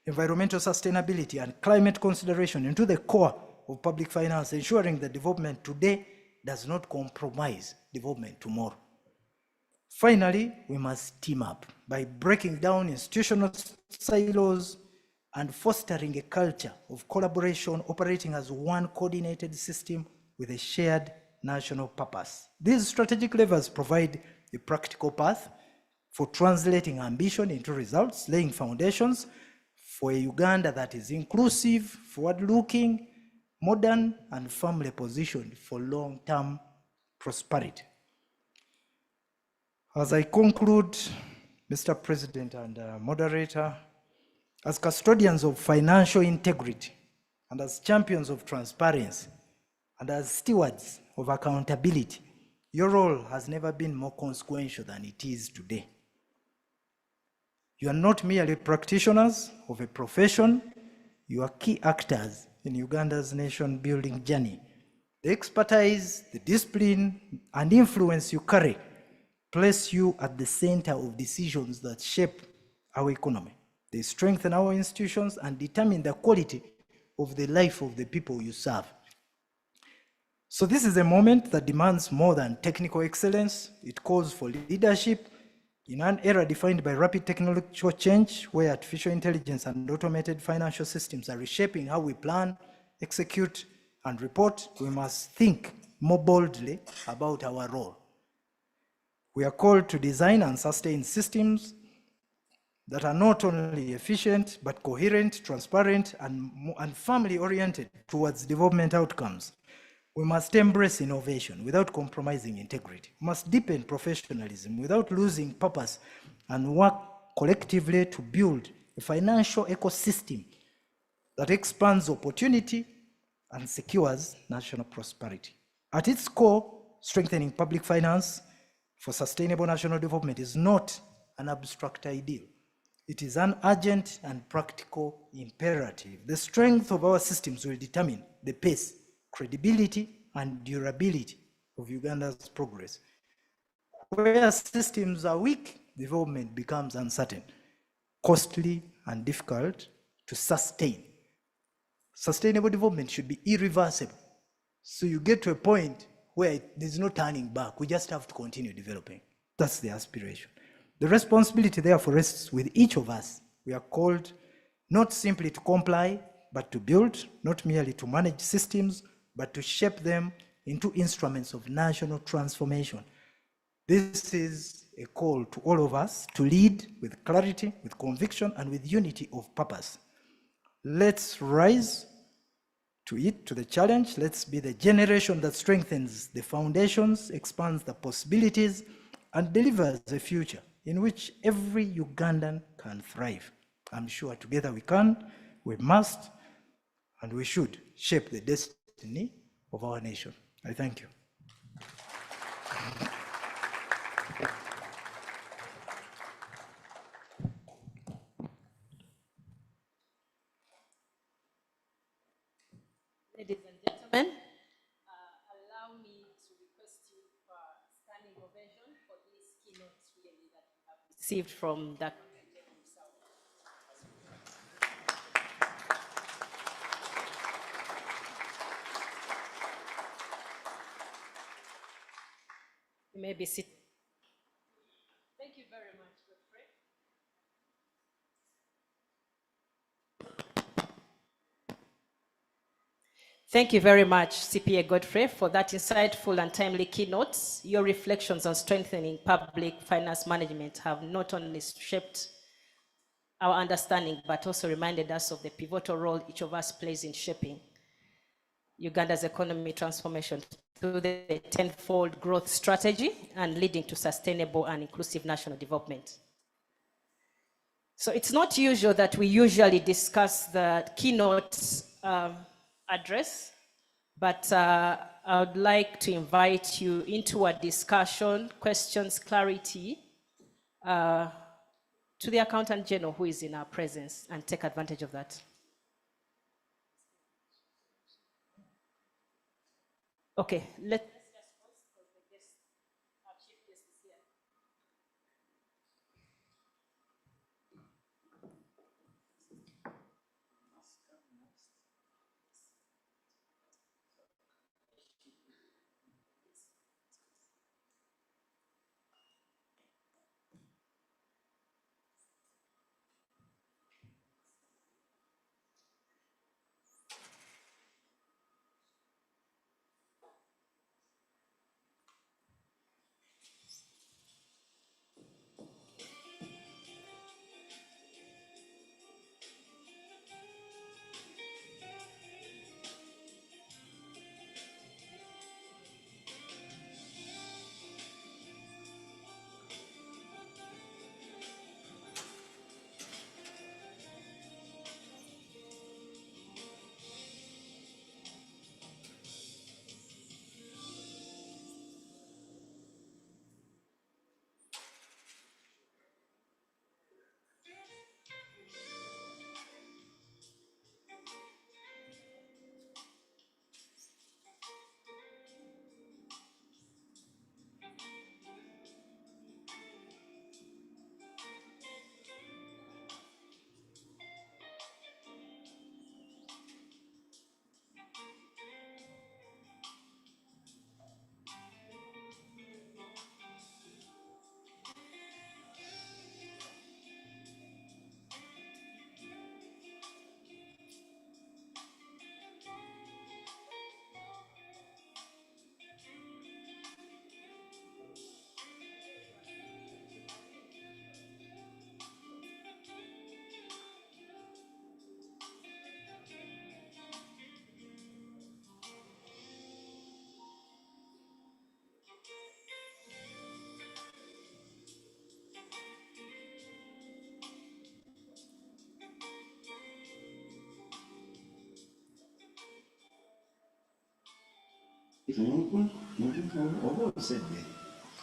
environmental sustainability and climate consideration into the core of public finance, ensuring that development today does not compromise development tomorrow. Finally, we must team up by breaking down institutional silos and fostering a culture of collaboration, operating as one coordinated system with a shared national purpose. These strategic levers provide a practical path for translating ambition into results, laying foundations for a Uganda that is inclusive, forward-looking, modern, and firmly positioned for long-term prosperity. As I conclude, Mr. President and moderator, as custodians of financial integrity and as champions of transparency and as stewards of accountability, your role has never been more consequential than it is today. You are not merely practitioners of a profession, you are key actors in Uganda's nation-building journey. The expertise, the discipline, and influence you carry place you at the center of decisions that shape our economy. They strengthen our institutions and determine the quality of the life of the people you serve. So this is a moment that demands more than technical excellence. It calls for leadership in an era defined by rapid technological change, where artificial intelligence and automated financial systems are reshaping how we plan, execute, and report. We must think more boldly about our role. We are called to design and sustain systems that are not only efficient, but coherent, transparent, and firmly oriented towards development outcomes. We must embrace innovation without compromising integrity. We must deepen professionalism without losing purpose, and work collectively to build a financial ecosystem that expands opportunity and secures national prosperity. At its core, strengthening public finance for sustainable national development is not an abstract ideal. It is an urgent and practical imperative. The strength of our systems will determine the pace, credibility, and durability of Uganda's progress. Where systems are weak, development becomes uncertain, costly, and difficult to sustain. Sustainable development should be irreversible. So you get to a point where there's no turning back. We just have to continue developing. That's the aspiration. The responsibility, therefore, rests with each of us. We are called not simply to comply, but to build, not merely to manage systems, but to shape them into instruments of national transformation. This is a call to all of us to lead with clarity, with conviction, and with unity of purpose. Let's rise to it, to the challenge. Let's be the generation that strengthens the foundations, expands the possibilities, and delivers a future in which every Ugandan can thrive. I'm sure together we can, we must, and we should shape the destiny of our nation. I thank you. Ladies and gentlemen, allow me to request you for standing ovation for these keynotes really that we have received from the himself. You may be seated. Thank you very much, Godfrey. Thank you very much, CPA Godfrey, for that insightful and timely keynotes. Your reflections on strengthening public finance management have not only shaped our understanding, but also reminded us of the pivotal role each of us plays in shaping Uganda's economy transformation through the tenfold growth strategy and leading to sustainable and inclusive national development. So it's not usual that we usually discuss the keynote address, but I would like to invite you into a discussion, questions, clarity, to the Accountant General who is in our presence, and take advantage of that. Okay, let's just pause because the guest, our chief guest is here.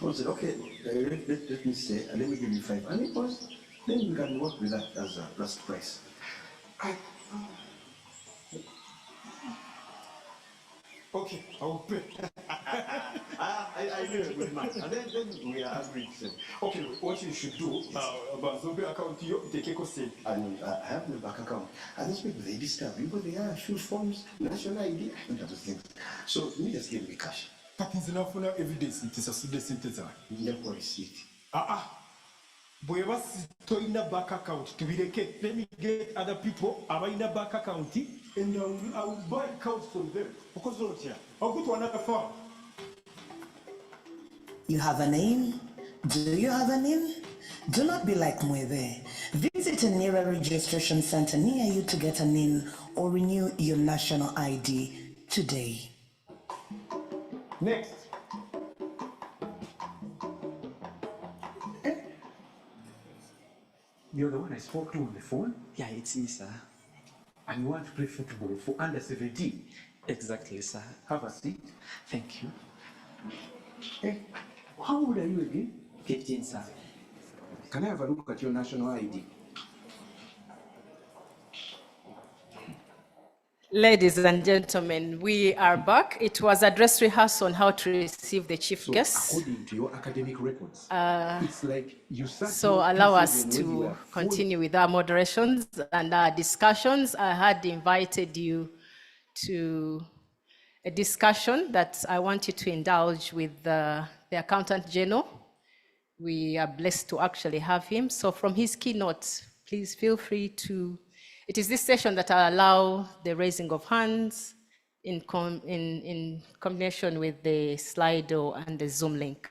I said, okay, let me say, let me give you 5. And it was, then you can work with that as a plus price. Okay, I will pay. I knew a good man. And then we are agreed. Okay, what you should do, but Zobe account you take a cost. And I have no bank account. And those people, they disturb you, but they are huge forms, national ID, and other things. So me just give me cash. That is enough for evidence. It is a student. Never receipt. Boy, was in a bank account to be the case. Let me get other people are in a bank account and I will buy accounts from them. Because I'll go to another farm. You have a name? Do you have a name? Do not be like Mwebe. Visit a nearer registration center near you to get a NIN or renew your national ID today. Next. You're the one I spoke to on the phone, Yeah, it's me, sir. and you want to play football for under 17. Exactly, sir. Have a seat. Thank you. Hey, how old are you again? 15, sir. Can I have a look at your national ID? Ladies and gentlemen, we are back. It was a dress rehearsal on how to receive the chief So, guest. according to your academic records, it's like you sat So your allow us P7 when you to were full. continue with our moderations and our discussions. I had invited you to a discussion that I want you to indulge with the Accountant General. We are blessed to actually have him. So from his keynote, please feel free to, it is this session that I'll allow the raising of hands in combination with the Slido and the Zoom link.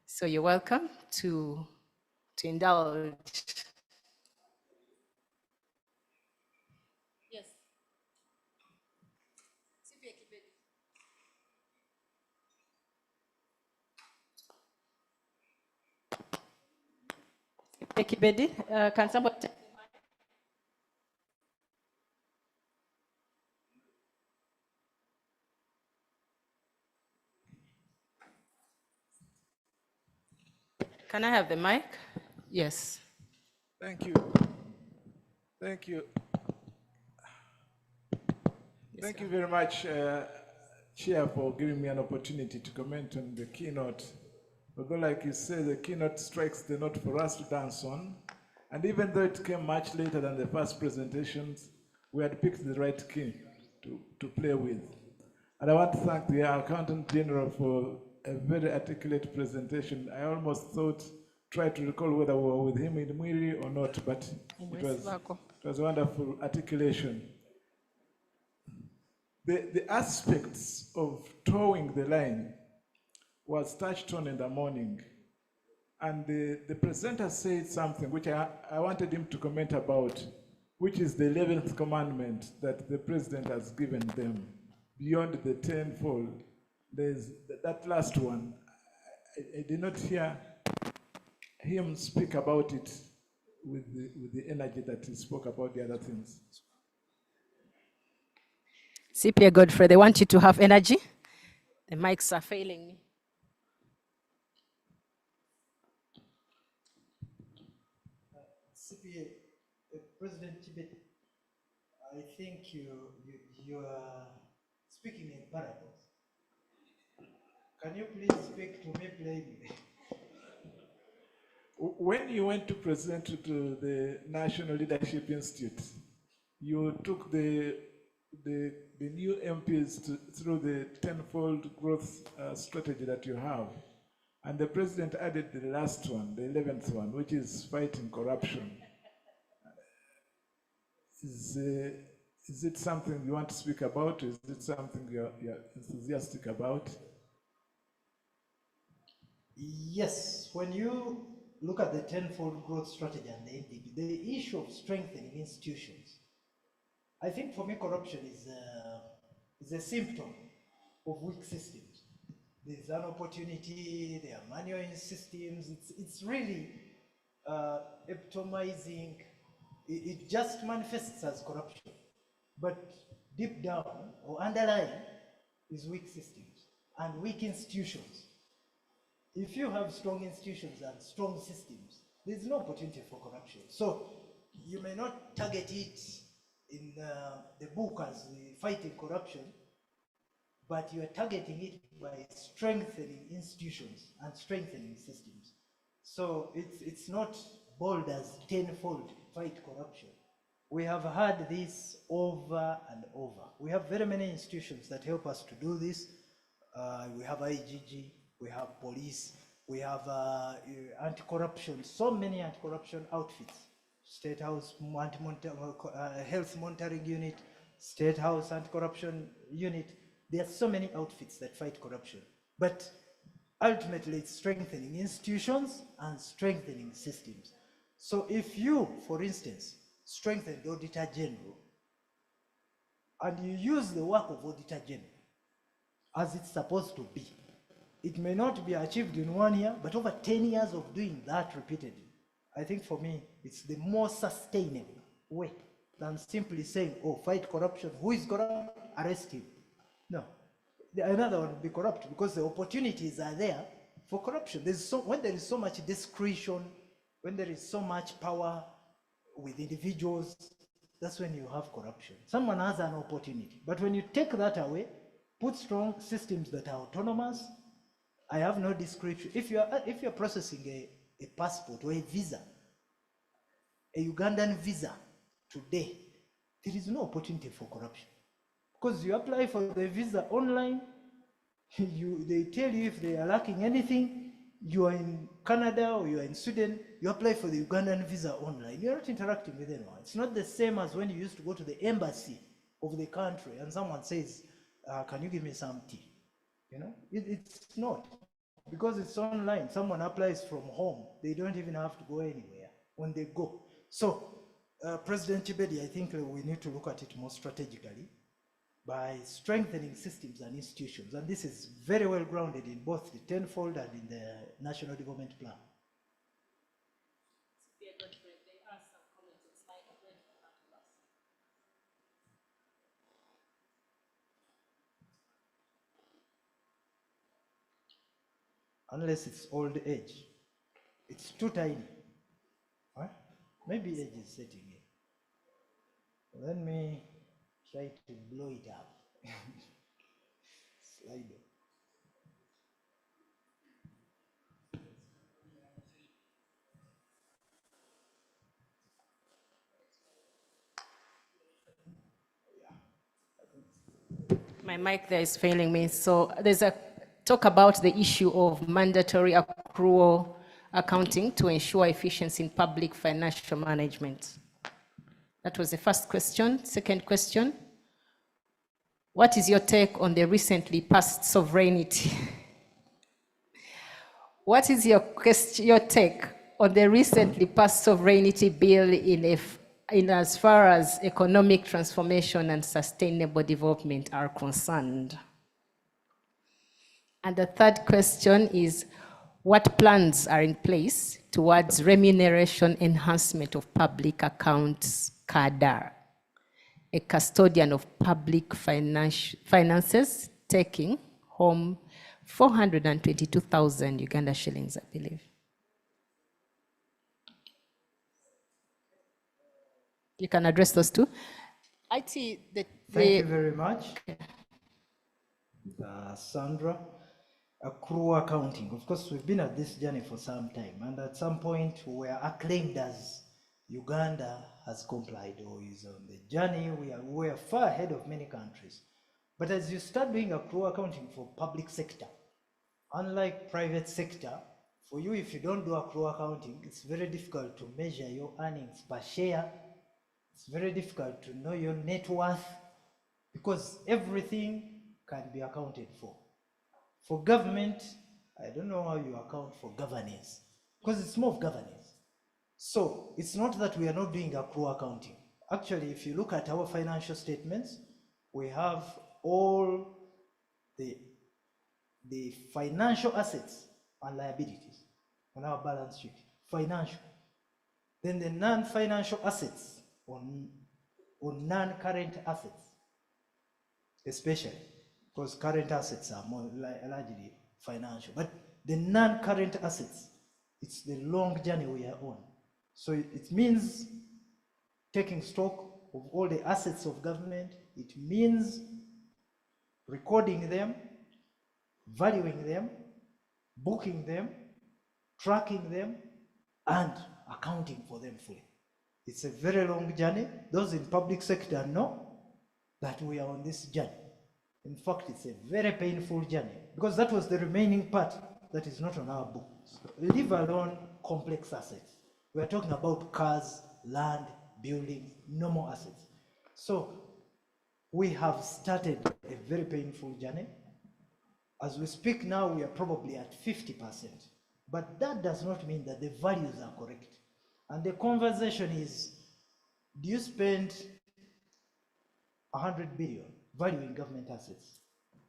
So you're welcome to indulge. Yes. Ekibedi, can somebody take the mic? Can I have the mic? Yes. Thank you. Thank you. Thank you very much, Chair, for giving me an opportunity to comment on the keynote. Although, like you said, the keynote strikes the note for us to dance on. And even though it came much later than the first presentations, we had picked the right key to play with. And I want to thank the Accountant General for a very articulate presentation. I almost tried to recall whether we were with him in Mwiri or not, but it was wonderful articulation. The aspects of towing the line was touched on in the morning. And the presenter said something which I wanted him to comment about, which is the 11th commandment that the president has given them, beyond the tenfold. There's that last one. I did not hear him speak about it with the energy that he spoke about the other things. CPA Godfrey, they want you to have energy. The mics are failing me. CPA, President Tibet, I think you are speaking in parables. Can you please speak to me plainly? When you went to present to the National Leadership Institute, you took the new MPs through the tenfold growth strategy that you have. And the president added the last one, the 11th one, which is fighting corruption. Is it something you want to speak about? Is it something you're enthusiastic about? Yes, when you look at the tenfold growth strategy and the NDP, the issue of strengthening institutions, I think for me corruption is a symptom of weak systems. There's an opportunity, there are manual systems, it's really epitomizing, it just manifests as corruption. But deep down or underlying is weak systems and weak institutions. If you have strong institutions and strong systems, there's no opportunity for corruption. So you may not target it in the book as fighting corruption, but you are targeting it by strengthening institutions and strengthening systems. So it's not bold as tenfold fight corruption. We have had this over and over. We have very many institutions that help us to do this. We have IGG, we have police, we have anti-corruption, so many anti-corruption outfits. State House Health Monitoring Unit, State House Anti-Corruption Unit. There are so many outfits that fight corruption. But ultimately, it's strengthening institutions and strengthening systems. So if you, for instance, strengthen the Auditor General and you use the work of Auditor General as it's supposed to be, it may not be achieved in 1 year, but over 10 years of doing that repeatedly, I think for me, it's the more sustainable way than simply saying, oh, fight corruption. Who is corrupt? Arrest him. No. Another one will be corrupt because the opportunities are there for corruption. When there is so much discretion, when there is so much power with individuals, that's when you have corruption. Someone has an opportunity. But when you take that away, put strong systems that are autonomous, I have no discretion. If you're processing a passport or a visa, a Ugandan visa today, there is no opportunity for corruption. Because you apply for the visa online, they tell you if they are lacking anything, you are in Canada or you are in Sweden, you apply for the Ugandan visa online. You're not interacting with anyone. It's not the same as when you used to go to the embassy of the country and someone says, can you give me some tea? You know, it's not. Because it's online, someone applies from home. They don't even have to go anywhere when they go. So, President Chibedi, I think we need to look at it more strategically by strengthening systems and institutions. And this is very well grounded in both the tenfold and in the National Development Plan. Unless it's old age. It's too tiny. Huh? Maybe age is setting in. Let me try to blow it up. Slide it. My mic there is failing me. So there's a talk about the issue of mandatory accrual accounting to ensure efficiency in public financial management. That was the first question. Second question, what is your take on the recently passed sovereignty? What is your take on the recently passed sovereignty bill in as far as economic transformation and sustainable development are concerned? And the third question is, what plans are in place towards remuneration enhancement of public accounts cadre, a custodian of public finances taking home 422,000 Uganda shillings, I believe. You can address those two. Thank you very much, Sandra. Accrual accounting. Of course, we've been at this journey for some time, and at some point we are acclaimed as Uganda has complied or is on the journey. We are far ahead of many countries. But as you start doing accrual accounting for public sector, unlike private sector, for you, if you don't do accrual accounting, it's very difficult to measure your earnings per share. It's very difficult to know your net worth because everything can be accounted for. For government, I don't know how you account for governance because it's more of governance. So it's not that we are not doing accrual accounting. Actually, if you look at our financial statements, we have all the financial assets and liabilities on our balance sheet. Financial. Then the non-financial assets or non-current assets, especially because current assets are more largely financial. But the non-current assets, it's the long journey we are on. So it means taking stock of all the assets of government. It means recording them, valuing them, booking them, tracking them, and accounting for them fully. It's a very long journey. Those in public sector know that we are on this journey. In fact, it's a very painful journey because that was the remaining part that is not on our books. Leave alone complex assets. We are talking about cars, land, buildings, normal assets. So we have started a very painful journey. As we speak now, we are probably at 50%. But that does not mean that the values are correct. And the conversation is, do you spend 100 billion valuing government assets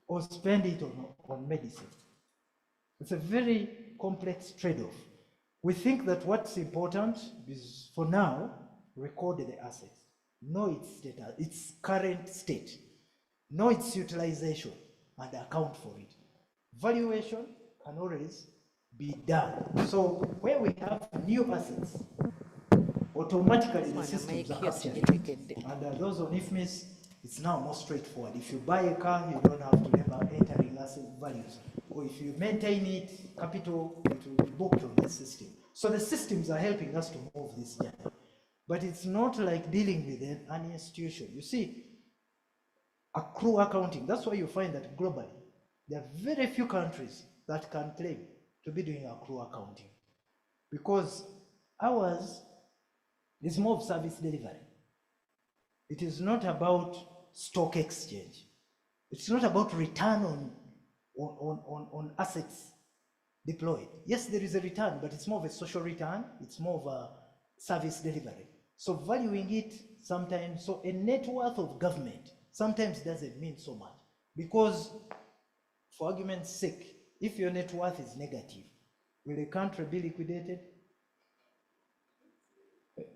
or spend it on medicine? It's a very complex trade-off. We think that what's important is, for now, record the assets, know its status, its current state, know its utilization, and account for it. Valuation can always be done. So where we have new assets, automatically the systems are capturing it. And those on IFMIS, it's now more straightforward. If you buy a car, you don't have to remember entering asset values. Or if you maintain it, capital, it will be booked on the system. So the systems are helping us to move this journey. But it's not like dealing with an institution. You see, accrue accounting, that's why you find that globally, there are very few countries that can claim to be doing accrue accounting. Because ours is more of service delivery. It is not about stock exchange. It's not about return on assets deployed. Yes, there is a return, but it's more of a social return. It's more of a service delivery. So valuing it sometimes, so a net worth of government sometimes doesn't mean so much. Because for argument's sake, if your net worth is negative, will the country be liquidated?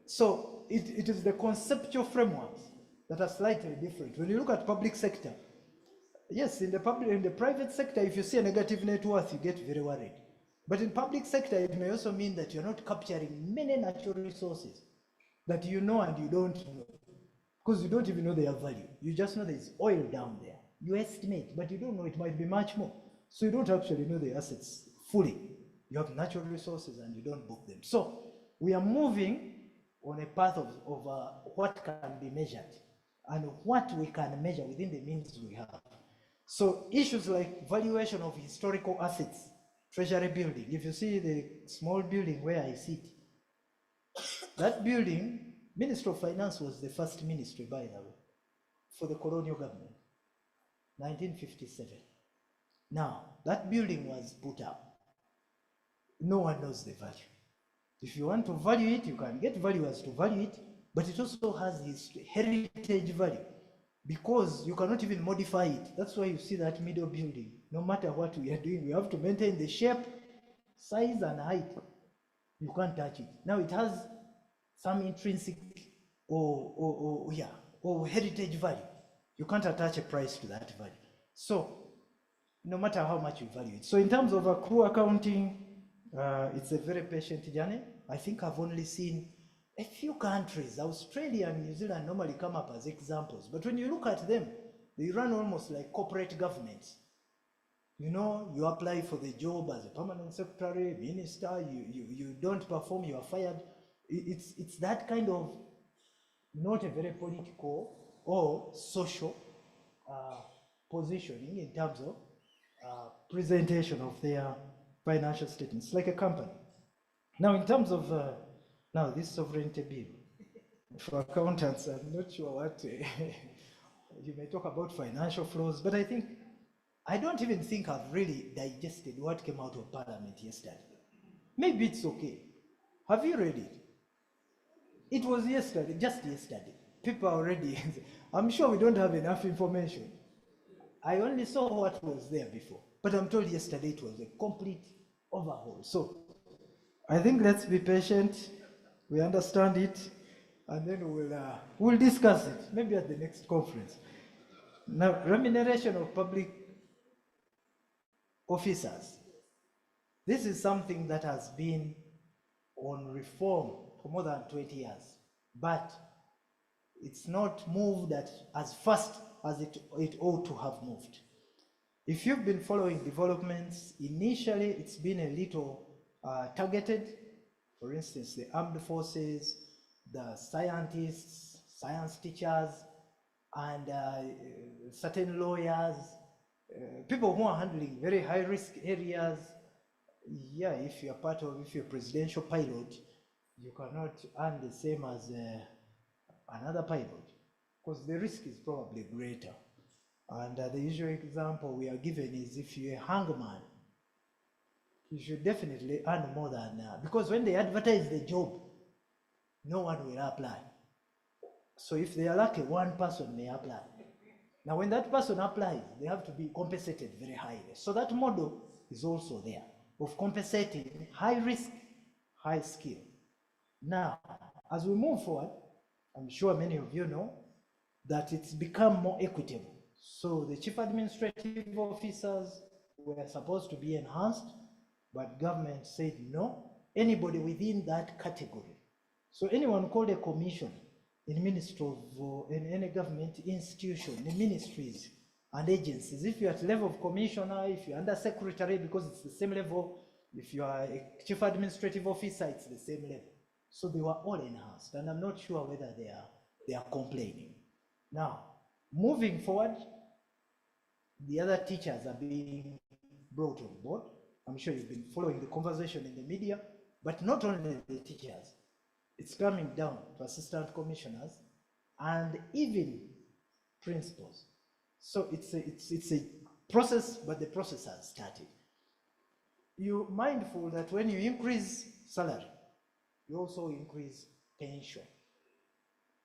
So it is the conceptual frameworks that are slightly different. When you look at public sector, yes, in the private sector, if you see a negative net worth, you get very worried. But in public sector, it may also mean that you're not capturing many natural resources that you know and you don't know, because you don't even know their value. You just know there's oil down there. You estimate, but you don't know, it might be much more. So you don't actually know the assets fully. You have natural resources and you don't book them. So we are moving on a path of what can be measured and what we can measure within the means we have. So issues like valuation of historical assets, treasury building. If you see the small building where I sit, that building, Minister of Finance was the first ministry, by the way, for the colonial government, 1957. Now, that building was put up. No one knows the value. If you want to value it, you can get valuers to value it, but it also has its heritage value because you cannot even modify it. That's why you see that middle building. No matter what we are doing, we have to maintain the shape, size, and height. You can't touch it. Now it has some intrinsic or heritage value. You can't attach a price to that value. So no matter how much you value it. So in terms of accrue accounting, it's a very patient journey. I think I've only seen a few countries. Australia and New Zealand normally come up as examples, but when you look at them, they run almost like corporate governments. You know, you apply for the job as a permanent secretary, minister, you don't perform, you are fired. It's that kind of, not a very political or social positioning in terms of presentation of their financial statements, like a company. Now, in terms of, now this sovereignty bill, for accountants, I'm not sure what, you may talk about financial flows, but I don't even think I've really digested what came out of Parliament yesterday. Maybe it's okay. Have you read it? It was yesterday, just yesterday. People are already, I'm sure we don't have enough information. I only saw what was there before, but I'm told yesterday it was a complete overhaul. So I think let's be patient. We understand it, and then we'll discuss it, maybe at the next conference. Now, remuneration of public officers. This is something that has been on reform for more than 20 years, but it's not moved as fast as it ought to have moved. If you've been following developments, initially it's been a little targeted. For instance, the armed forces, the scientists, science teachers, and certain lawyers, people who are handling very high-risk areas. Yeah, if you're a presidential pilot, you cannot earn the same as another pilot, because the risk is probably greater. And the usual example we are given is if you're a hangman, you should definitely earn more than, because when they advertise the job, no one will apply. So if they are lucky, one person may apply. Now, when that person applies, they have to be compensated very highly. So that model is also there of compensating high risk, high skill. Now, as we move forward, I'm sure many of you know that it's become more equitable. So the chief administrative officers were supposed to be enhanced, but government said no, anybody within that category. So anyone called a commission in ministry of, in any government institution, in ministries and agencies, if you're at the level of commissioner, if you're under secretary, because it's the same level, if you are a chief administrative officer, it's the same level. So they were all enhanced, and I'm not sure whether they are complaining. Now, moving forward, the other teachers are being brought on board. I'm sure you've been following the conversation in the media, but not only the teachers, it's coming down to assistant commissioners and even principals. So it's a process, but the process has started. You're mindful that when you increase salary, you also increase pension.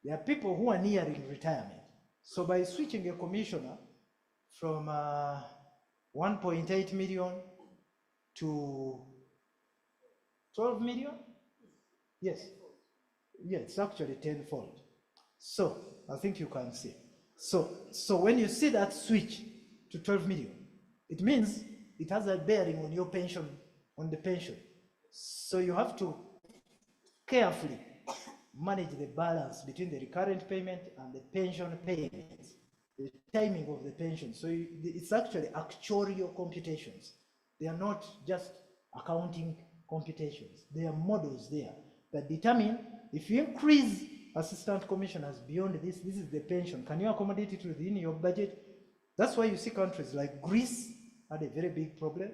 There are people who are nearing retirement. So by switching a commissioner from 1.8 million to 12 million, yes, it's actually tenfold. So I think you can see. So when you see that switch to 12 million, it means it has a bearing on your pension, on the pension. So you have to carefully manage the balance between the recurrent payment and the pension payments, the timing of the pension. So it's actually actuarial computations. They are not just accounting computations. There are models there that determine if you increase assistant commissioners beyond this is the pension. Can you accommodate it within your budget? That's why you see countries like Greece had a very big problem,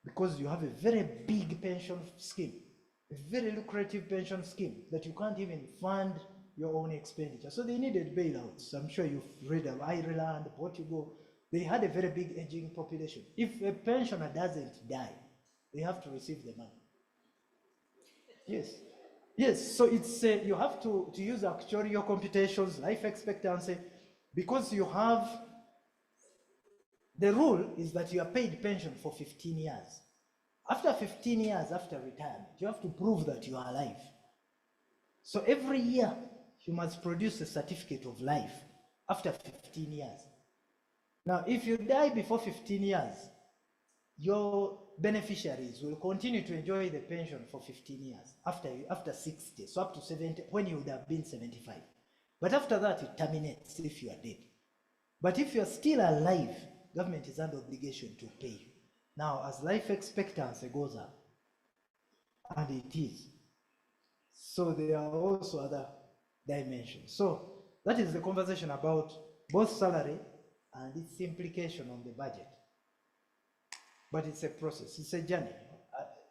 because you have a very big pension scheme, a very lucrative pension scheme that you can't even fund your own expenditure. So they needed bailouts. I'm sure you've read of Ireland, Portugal. They had a very big aging population. If a pensioner doesn't die, they have to receive the money. Yes, so it's you have to use actuarial computations, life expectancy, because you have, the rule is that you are paid pension for 15 years. After 15 years after retirement, you have to prove that you are alive. So every year, you must produce a certificate of life after 15 years. Now, if you die before 15 years, your beneficiaries will continue to enjoy the pension for 15 years after 60, so up to 70, when you would have been 75. But after that, it terminates if you are dead. But if you are still alive, government is under obligation to pay you. Now, as life expectancy goes up, and it is, so there are also other dimensions. So that is the conversation about both salary and its implication on the budget. But it's a process, it's a journey.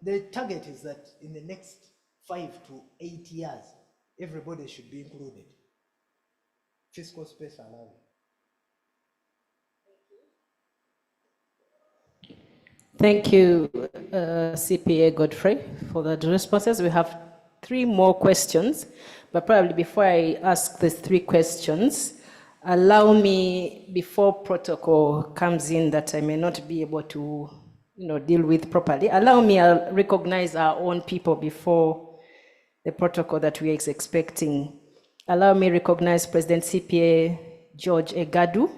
The target is that in the next 5 to 8 years, everybody should be included. Fiscal space allowing. Thank you, CPA Godfrey, for the responses. We have 3 more questions, but probably before I ask the 3 questions, allow me, before protocol comes in that I may not be able to deal with properly, allow me to recognize our own people before the protocol that we are expecting. Allow me to recognize President CPA George Egadu,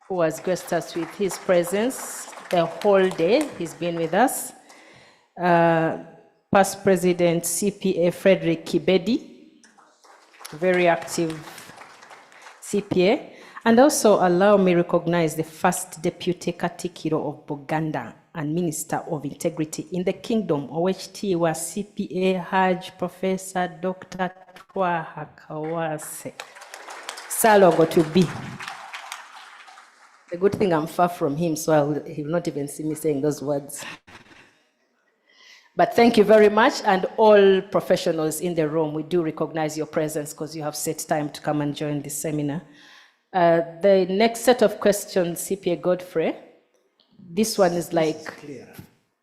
who has graced us with his presence the whole day. He's been with us. Past President CPA Frederick Kibedi, very active CPA. And also allow me to recognize the first Deputy Katikiro of Buganda and Minister of Integrity in the Kingdom, OHT was CPA Haj Professor Dr. Twaha Kawase. Salogo to be. The good thing I'm far from him, so he will not even see me saying those words. But thank you very much, and all professionals in the room, we do recognize your presence because you have set time to come and join this seminar. The next set of questions, CPA Godfrey, this one is like... It's clear.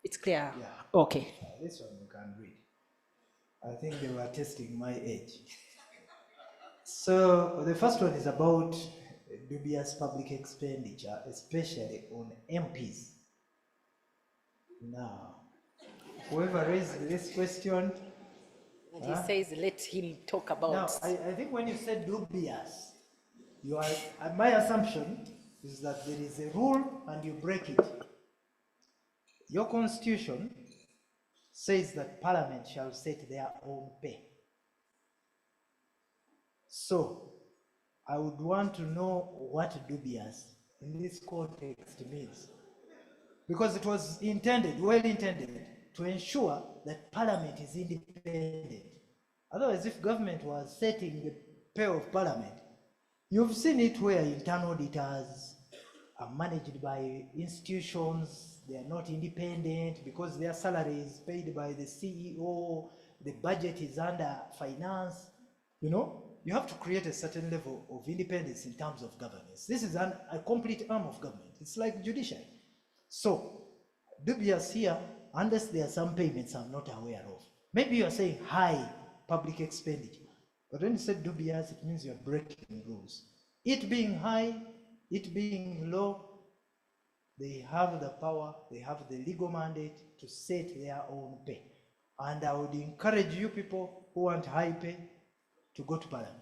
It's clear? Yeah. Okay. This one you can read. I think they were testing my age. So the first one is about dubious public expenditure, especially on MPs. Now, whoever raised this question, And he says, let him talk about. now I think when you said dubious, you are, my assumption is that there is a rule and you break it. Your constitution says that Parliament shall set their own pay. So, I would want to know what dubious in this context means. Because it was intended, well intended, to ensure that Parliament is independent. Otherwise, if government was setting the pay of Parliament, you've seen it where internal auditors are managed by institutions, they are not independent because their salary is paid by the CEO, the budget is under finance. You know, you have to create a certain level of independence in terms of governance. This is a complete arm of government. It's like judiciary. So, dubious here, unless there are some payments I'm not aware of. Maybe you are saying high public expenditure. But when you say dubious, it means you're breaking rules. It being high, it being low, they have the power, they have the legal mandate to set their own pay. And I would encourage you people who want high pay to go to Parliament.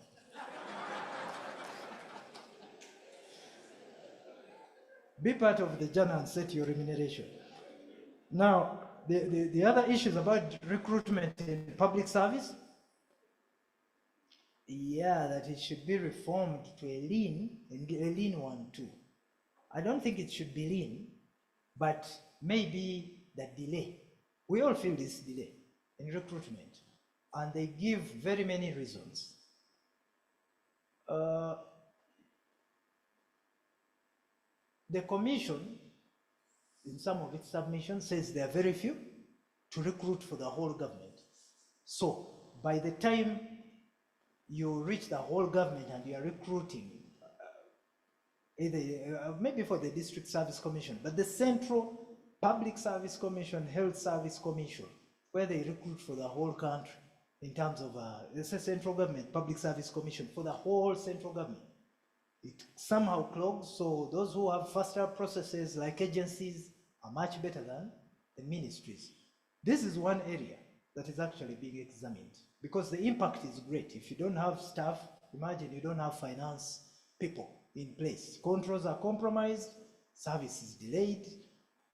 Be part of the journey and set your remuneration. Now, the other issues about recruitment in public service, yeah, that it should be reformed to a lean one too. I don't think it should be lean, but maybe the delay. We all feel this delay in recruitment, and they give very many reasons. The commission, in some of its submissions, says there are very few to recruit for the whole government. So, by the time you reach the whole government and you are recruiting, either maybe for the District Service Commission, but the Central Public Service Commission, Health Service Commission, where they recruit for the whole country in terms of, it's a central government, Public Service Commission, for the whole central government. It somehow clogs, so those who have faster processes like agencies are much better than the ministries. This is one area that is actually being examined because the impact is great. If you don't have staff, imagine you don't have finance people in place. Controls are compromised, service is delayed,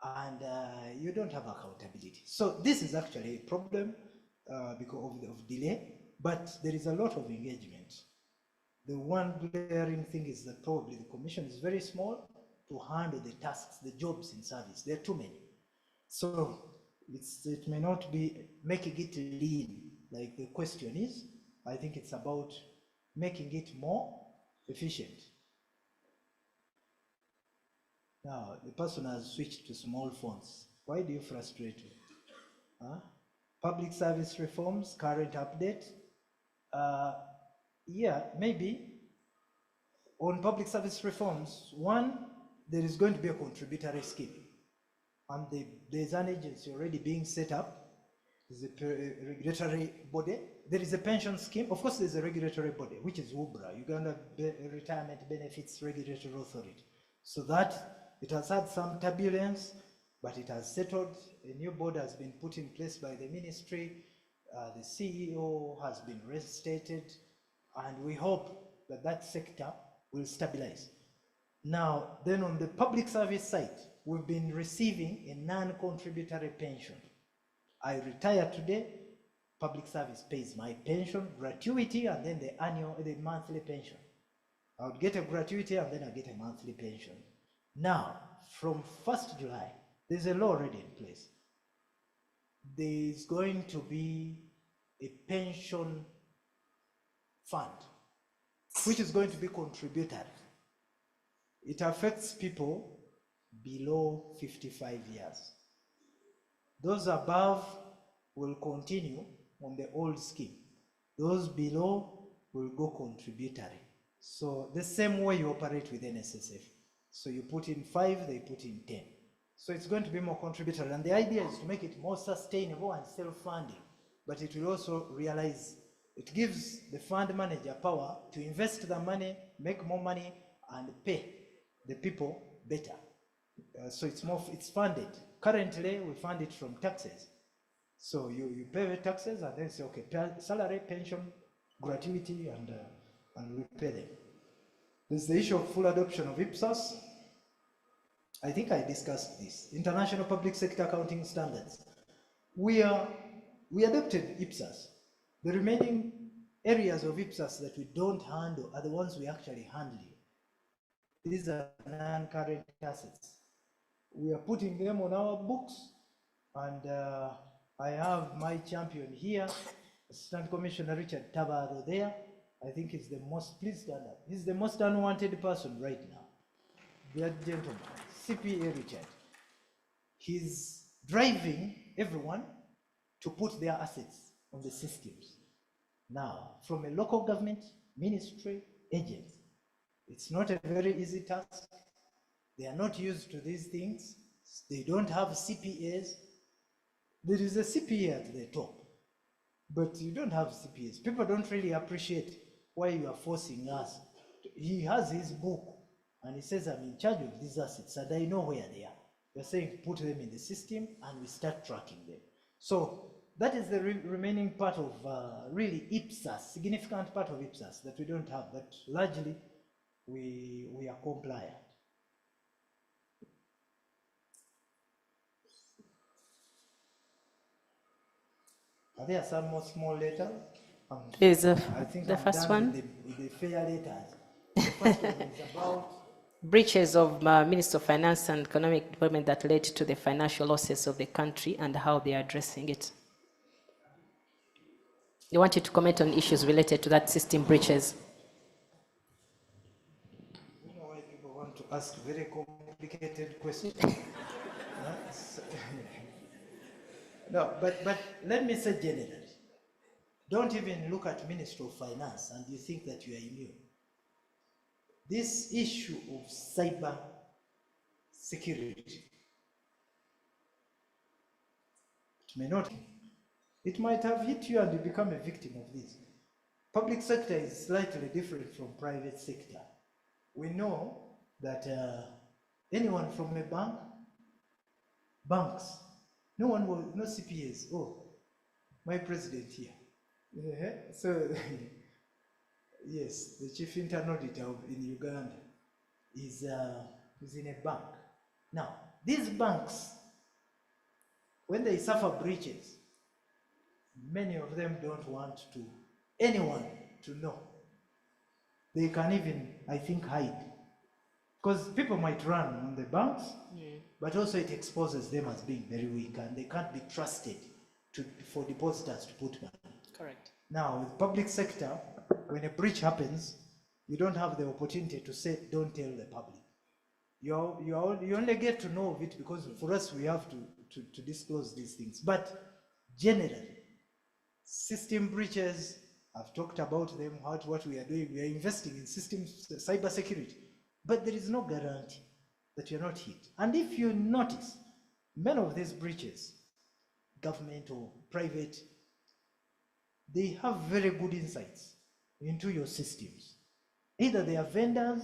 and you don't have accountability. So this is actually a problem because of delay, but there is a lot of engagement. The one glaring thing is that probably the commission is very small to handle the tasks, the jobs in service. There are too many. So it may not be making it lean, like the question is. I think it's about making it more efficient. Now, the person has switched to small fonts. Why do you frustrate me? Huh? Public service reforms, current update. Yeah, maybe on public service reforms, one, there is going to be a contributory scheme. And there's an agency already being set up. There's a regulatory body. There is a pension scheme. Of course, there's a regulatory body, which is UBRA, Uganda Retirement Benefits Regulatory Authority. So that, it has had some turbulence, but it has settled. A new board has been put in place by the ministry. The CEO has been reinstated. And we hope that that sector will stabilize. Now, then on the public service side, we've been receiving a non-contributory pension. I retire today, public service pays my pension, gratuity, and then the monthly pension. I would get a gratuity and then I get a monthly pension. Now, from 1st July, there's a law already in place. There's going to be a pension fund, which is going to be contributory. It affects people below 55 years. Those above will continue on the old scheme. Those below will go contributory. So the same way you operate with NSSF. So you put in 5, they put in 10. So it's going to be more contributory. And the idea is to make it more sustainable and self-funding. but it will also realize, it gives the fund manager power to invest the money, make more money, and pay the people better. So it's funded. Currently, we fund it from taxes. So you pay taxes and then say, okay, salary, pension, gratuity, and we pay them. There's the issue of full adoption of IPSAS. I think I discussed this. International Public Sector Accounting Standards. We adopted IPSAS. The remaining areas of IPSAS that we don't handle are the ones we actually handle. These are non-current assets. We are putting them on our books, and I have my champion here, Assistant Commissioner Richard Tabaro there. I think he's the most, please stand up. He's the most unwanted person right now. That gentleman, CPA Richard. He's driving everyone to put their assets on the systems. Now, from a local government, ministry, agents, it's not a very easy task. They are not used to these things. They don't have CPAs. There is a CPA at the top, but you don't have CPAs. People don't really appreciate why you are forcing us. He has his book, and he says, I'm in charge of these assets, and I know where they are. You're saying put them in the system, and we start tracking them. So that is the remaining part of really IPSAS, significant part of IPSAS that we don't have, but largely we are compliant. Are there some more small letters? Is I think the I'm first done one? with the fair letters. The first one is about Breaches of Minister of Finance and Economic Development that led to the financial losses of the country and how they are addressing it. They want you to comment on issues related to that system breaches. You know why people want to ask very complicated questions. No, but let me say generally, don't even look at Ministry of Finance and you think that you are immune. This issue of cyber security, it may not, it might have hit you and you become a victim of this. Public sector is slightly different from private sector. We know that anyone from a bank, banks, no one will, no CPAs. Oh, my president here. So, yes, the chief internal auditor in Uganda is in a bank. Now, these banks, when they suffer breaches, many of them don't want anyone to know. They can even, I think, hide. Because people might run on the banks, but also it exposes them as being very weak and they can't be trusted for depositors to put money. Correct. Now, with public sector, when a breach happens, you don't have the opportunity to say, don't tell the public. You only get to know of it because for us, we have to disclose these things. But generally, system breaches, I've talked about them, what we are doing. We are investing in systems, cyber security, but there is no guarantee that you're not hit. And if you notice, many of these breaches, government or private, they have very good insights into your systems. Either they are vendors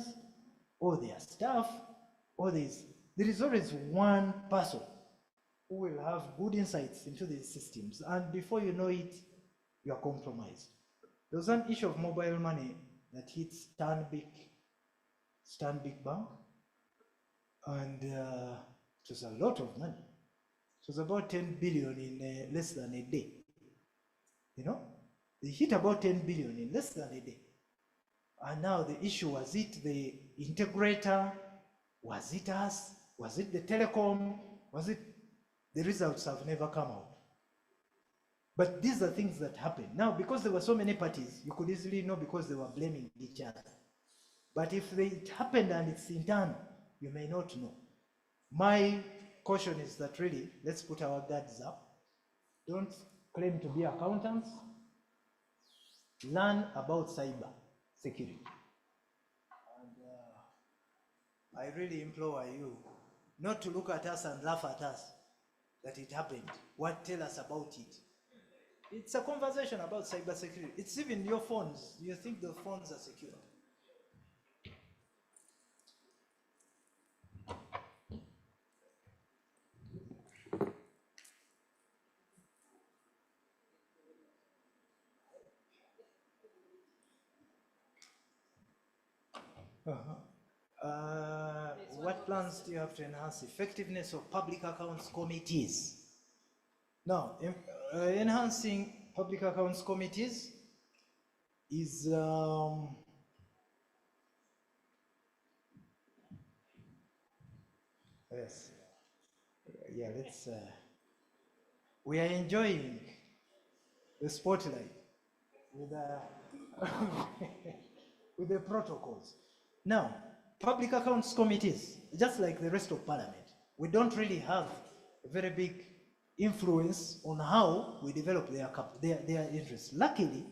or they are staff, or there is always one person who will have good insights into these systems, and before you know it, you are compromised. There was an issue of mobile money that hit Stanbic Bank, and it was a lot of money. It was about 10 billion in less than a day. You know, they hit about 10 billion in less than a day. And now the issue, was it the integrator? Was it us? Was it the telecom? Was it? The results have never come out. But these are things that happen. Now, because there were so many parties, you could easily know because they were blaming each other. But if it happened and it's internal, you may not know. My caution is that really, let's put our guards up. Don't claim to be accountants. Learn about cyber security. And I really implore you not to look at us and laugh at us that it happened. Tell us about it. It's a conversation about cybersecurity. It's even your phones. You think the phones are secure? What plans do you have to enhance effectiveness of public accounts committees? Now, enhancing public accounts committees is yes, yeah. We are enjoying the spotlight with with the protocols. Now, public accounts committees, just like the rest of parliament, we don't really have a very big influence on how we develop their interests. Luckily,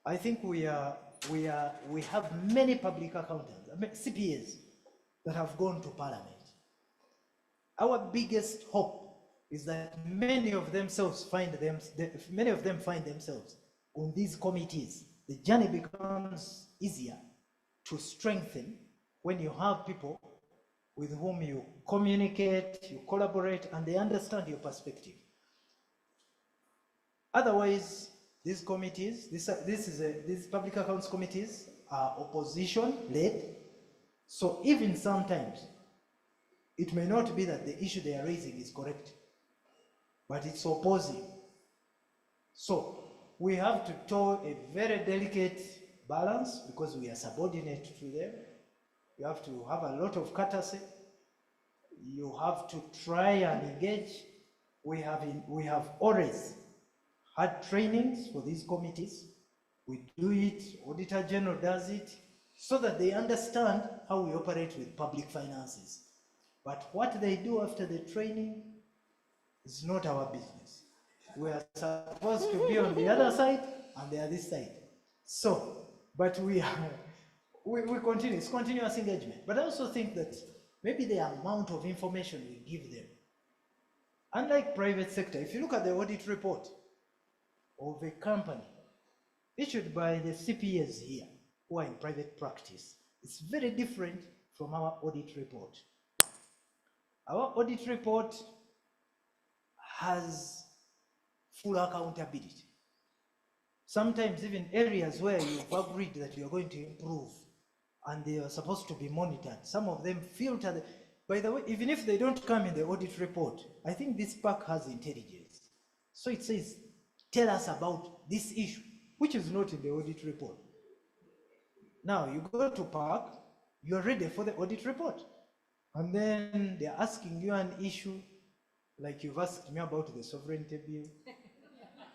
I think we have many public accountants, CPAs, that have gone to parliament. Our biggest hope is that many of them find themselves on these committees. The journey becomes easier to strengthen when you have people with whom you communicate, you collaborate, and they understand your perspective. Otherwise, these committees, these public accounts committees are opposition-led, so even sometimes it may not be that the issue they are raising is correct, but it's opposing. So we have to toe a very delicate balance because we are subordinate to them. You have to have a lot of courtesy. You have to try and engage. We have always had trainings for these committees. We do it, Auditor General does it, so that they understand how we operate with public finances. But what they do after the training is not our business. We are supposed to be on the other side, and they are this side. So, but we continue, it's continuous engagement. But I also think that maybe the amount of information we give them, unlike private sector, if you look at the audit report of a company issued by the CPAs here, who are in private practice, it's very different from our audit report. Our audit report has full accountability. Sometimes even areas where you've agreed that you're going to improve and they are supposed to be monitored, some of them filter. By the way, even if they don't come in the audit report, I think this pack has intelligence. So it says, tell us about this issue, which is not in the audit report. Now you go to PAC, you're ready for the audit report. And then they're asking you an issue, like you've asked me about the sovereignty bill.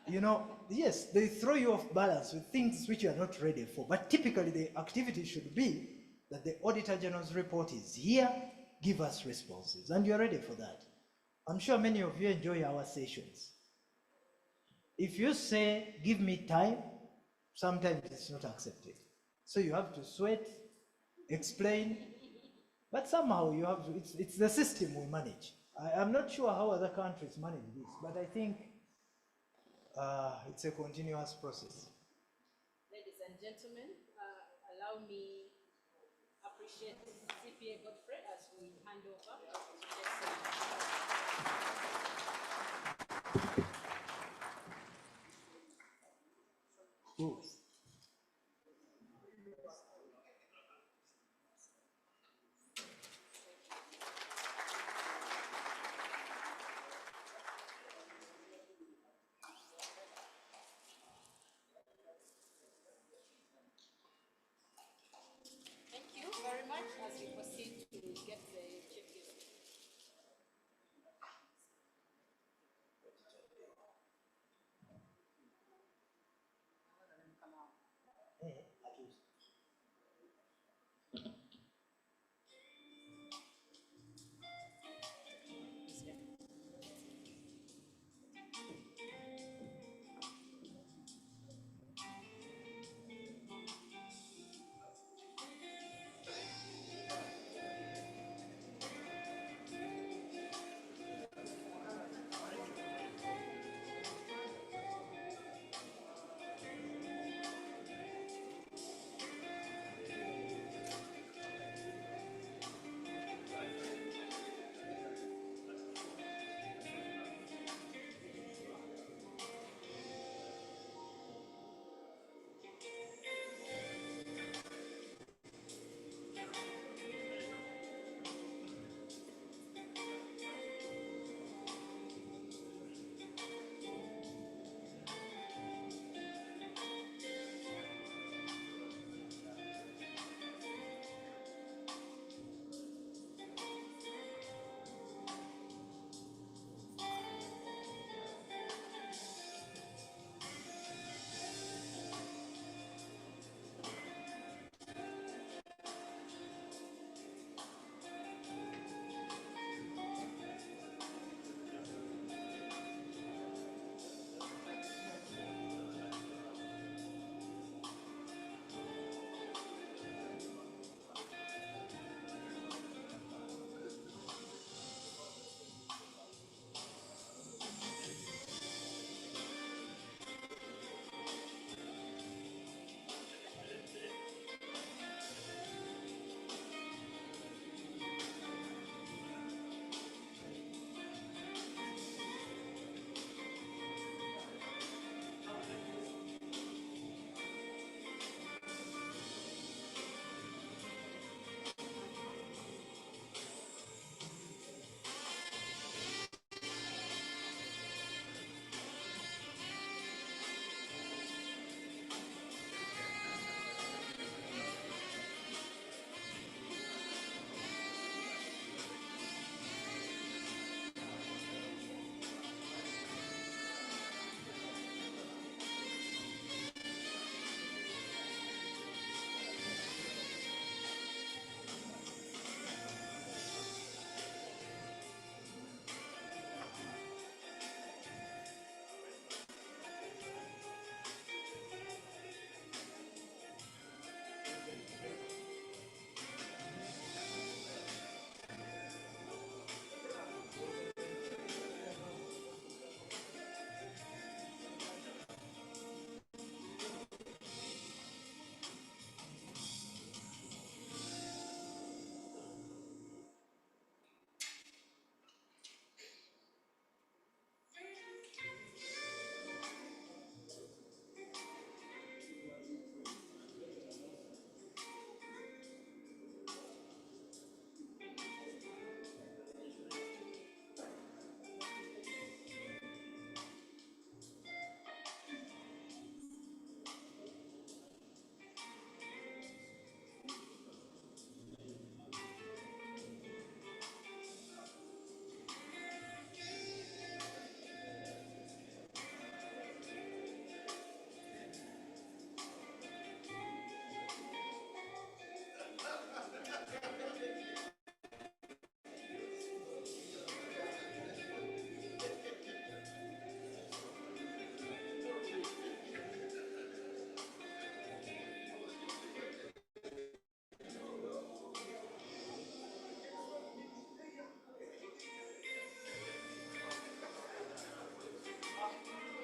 You know, yes, they throw you off balance with things which you are not ready for. But typically the activity should be that the Auditor General's report is here, give us responses, and you're ready for that. I'm sure many of you enjoy our sessions. If you say, give me time, sometimes it's not accepted. So you have to sweat, explain, but somehow you have to, it's the system we manage. I'm not sure how other countries manage this, but I think it's a continuous process. Ladies and gentlemen, allow me appreciate CPA Godfrey as we hand over. Cool. Thank you very much as we proceed to get the chief guest.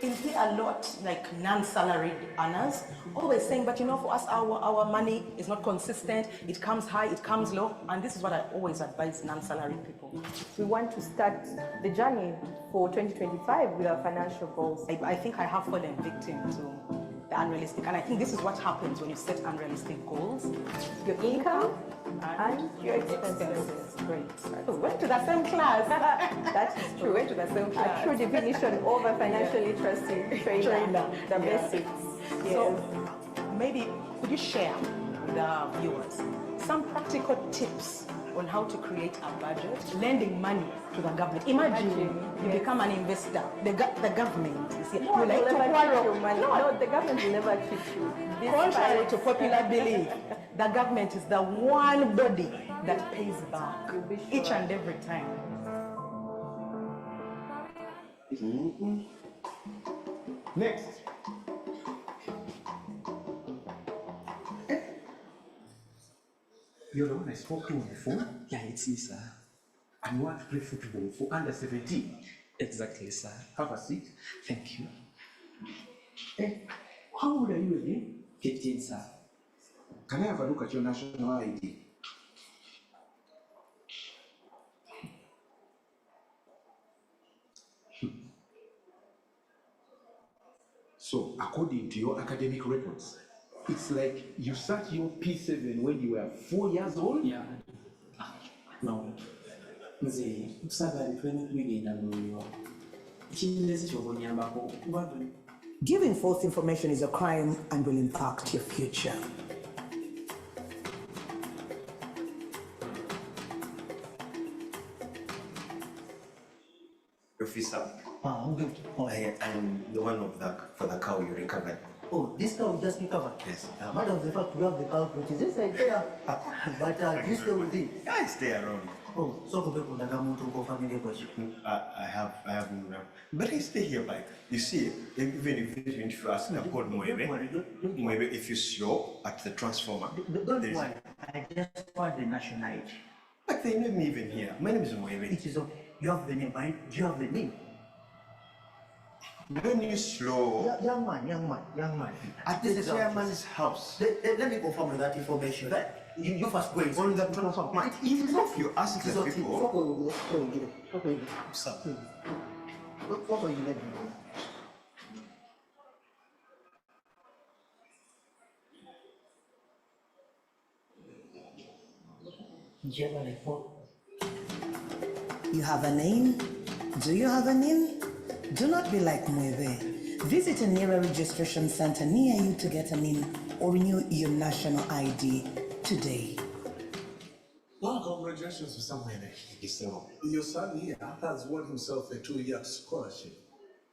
you'll hear a lot like non-salaried earners always saying, but for us, our money is not consistent. It comes high, it comes low. And this is what I always advise non-salaried people. We want to start the journey for 2025 with our financial goals. I think I have fallen victim to the unrealistic. And I think this is what happens when you set unrealistic goals. Your income and your expenses. Great. We went to the same class. That is true. We went to the same class. A true definition of a financial literacy trainer. The basics. Yes. So maybe could you share with our viewers some practical tips on how to create a budget, lending money to the government? Imagine you become an investor. The government is here. No, You like to never borrow. cheat you money. No, the government will never cheat you. Contrary to popular belief, the government is the one body that pays back You'll be sure. each and every time. Next. You're the one I spoke to on the phone, Yeah, it's me, sir. and you want to play football for under 17. Exactly, sir. Have a seat. Thank you. How old are you again? 15, sir. Can I have a look at your national ID? So, according to your academic records, it's like you sat your P7 when you were 4 years old? Yeah. No. Nze, kusaba litwene kubigenda bulungi. Ekinlezi ky'obonyambako kuba Giving false information is a crime and will impact your future. Officer, I'm good. I'm the one for the cow you recovered. Oh, this cow just recovered. Yes. Matter of the fact, we have the cow which is inside there. But you stay with it. I stay around. Oh, so go back to the family question. I have no. But I stay here, like you see, even if you ask about Moebe, if you show at the transformer, Don't there's- worry. I just want the nationality. But they name me even here. My name is Moebe. It is okay. You have the name, right? You have the name. When you slow Young man. at the chairman's house Let me confirm with that information. You first go on the transformer, even if you ask the people, You have a name? Do you have a name? Do not be like Mueve. Visit a nearer registration center near you to get a name or renew your national ID today. Well, congratulations to someone. Your son here has won himself a 2-year scholarship.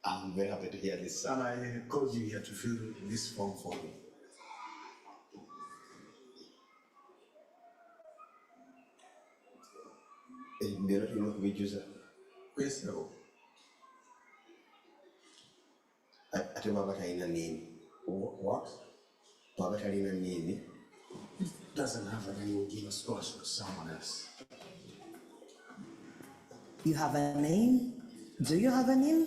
I'm very happy to hear this. And I called you here to fill this form for you. Yes, sir. Ate baba talina nini? What? Baba talina nini? Doesn't have a name, will give a scholarship to someone else. You have a name? Do you have a name?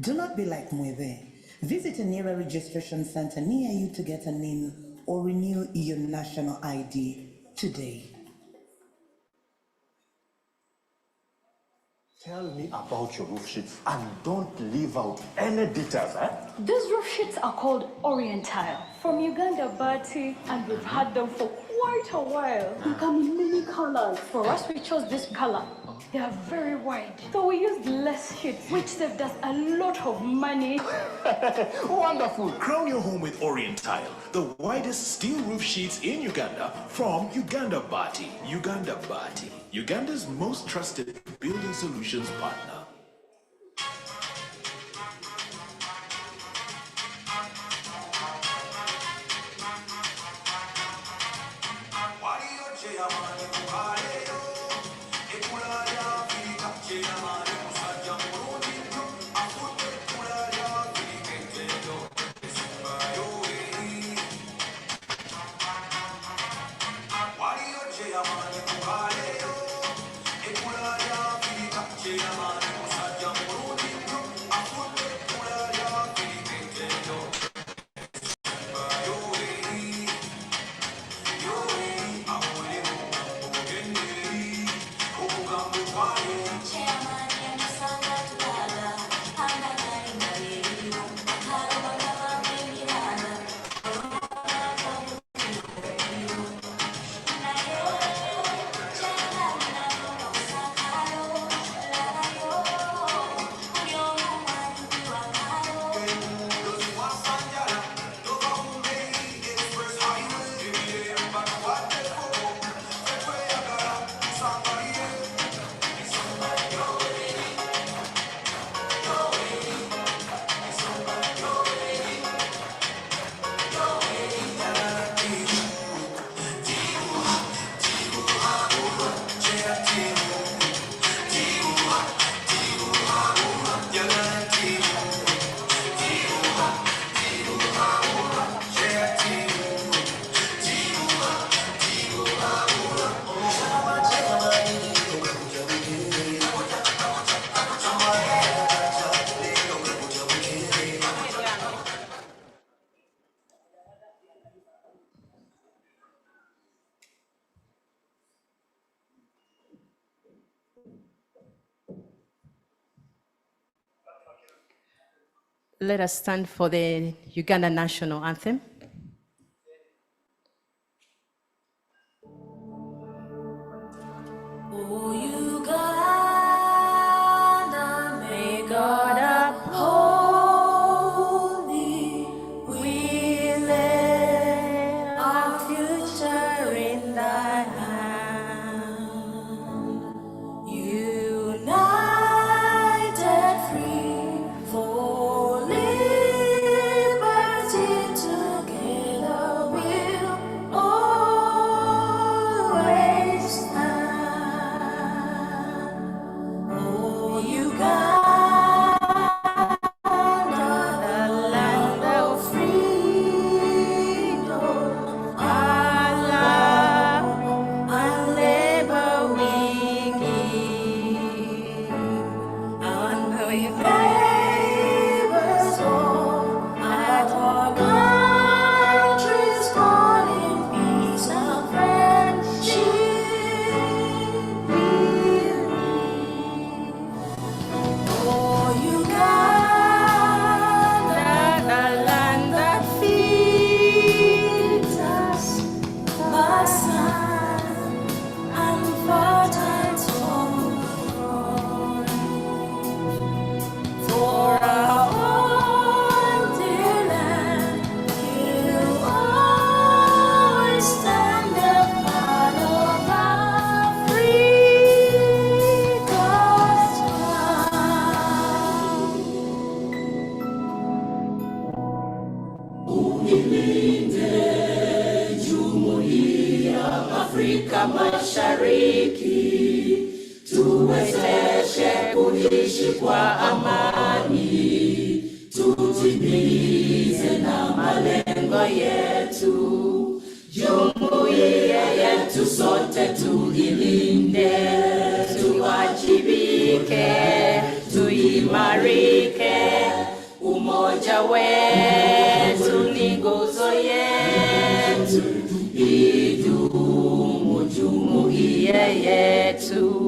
Do not be like Mueve. Visit a nearer registration center near you to get a name or renew your national ID today. Tell me about your roof sheets and don't leave out any details, eh? These roof sheets are called Orientile from Uganda, Bati, and we've had them for quite a while. They come in many colors. For us, we chose this color. They are very wide, so we used less sheets, which saved us a lot of money. Wonderful. Crown your home with Orientile, the widest steel roof sheets in Uganda from Uganda Bati. Uganda Bati, Uganda's most trusted building solutions partner. let us stand for the Uganda national anthem. Oh, Uganda, may God uphold thee. We lay our future in thy hand. United, free for liberty, together we'll always stand. Oh, Uganda, the land of freedom, our love and labor we give. And we neighbors all at our country's calling, peace and friendship we Oh, Uganda, the land that feeds us, the sun and fertile soil. For our own dear land, you always stand upon of Africa's crown. Afrika Mashariki, tuwezeshe kuishi kwa amani, tutimize na malengo yetu. Jumuiya yetu sote tuilinde, tuwajibike, tuimarike. Umoja wetu ni nguzo yetu, idumu jumuiya yetu.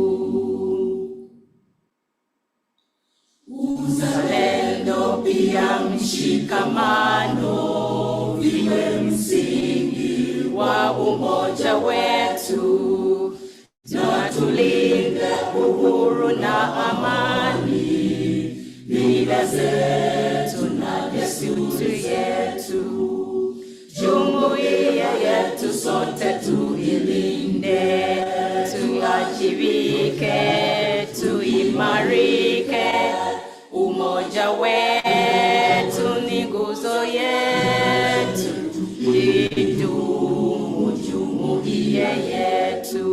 Uzalendo pia mshikamano viwe msingi wa umoja wetu, na tulinde uhuru na amani, mila zetu na desturi yetu. Jumuiya yetu sote tuilinde, tuwajibike, tuimarike. Umoja wetu ni nguzo yetu, idumu jumuiya yetu.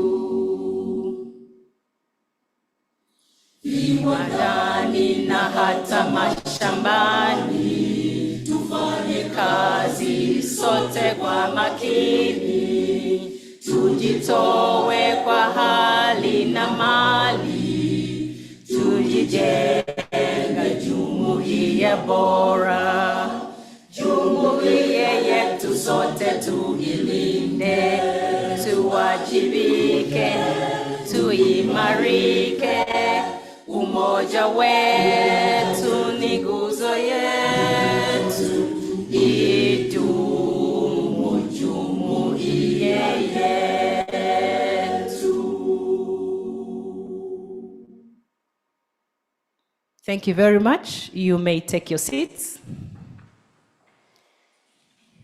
Viwandani na hata mashambani, tufanye kazi sote kwa makini, tujitoe kwa hali na mali, tujijenga jumuiya bora. Jumuiya yetu sote tuilinde, tuwajibike, tuimarike. Umoja wetu ni nguzo yetu, idumu jumuiya yetu. Thank you very much. You may take your seats.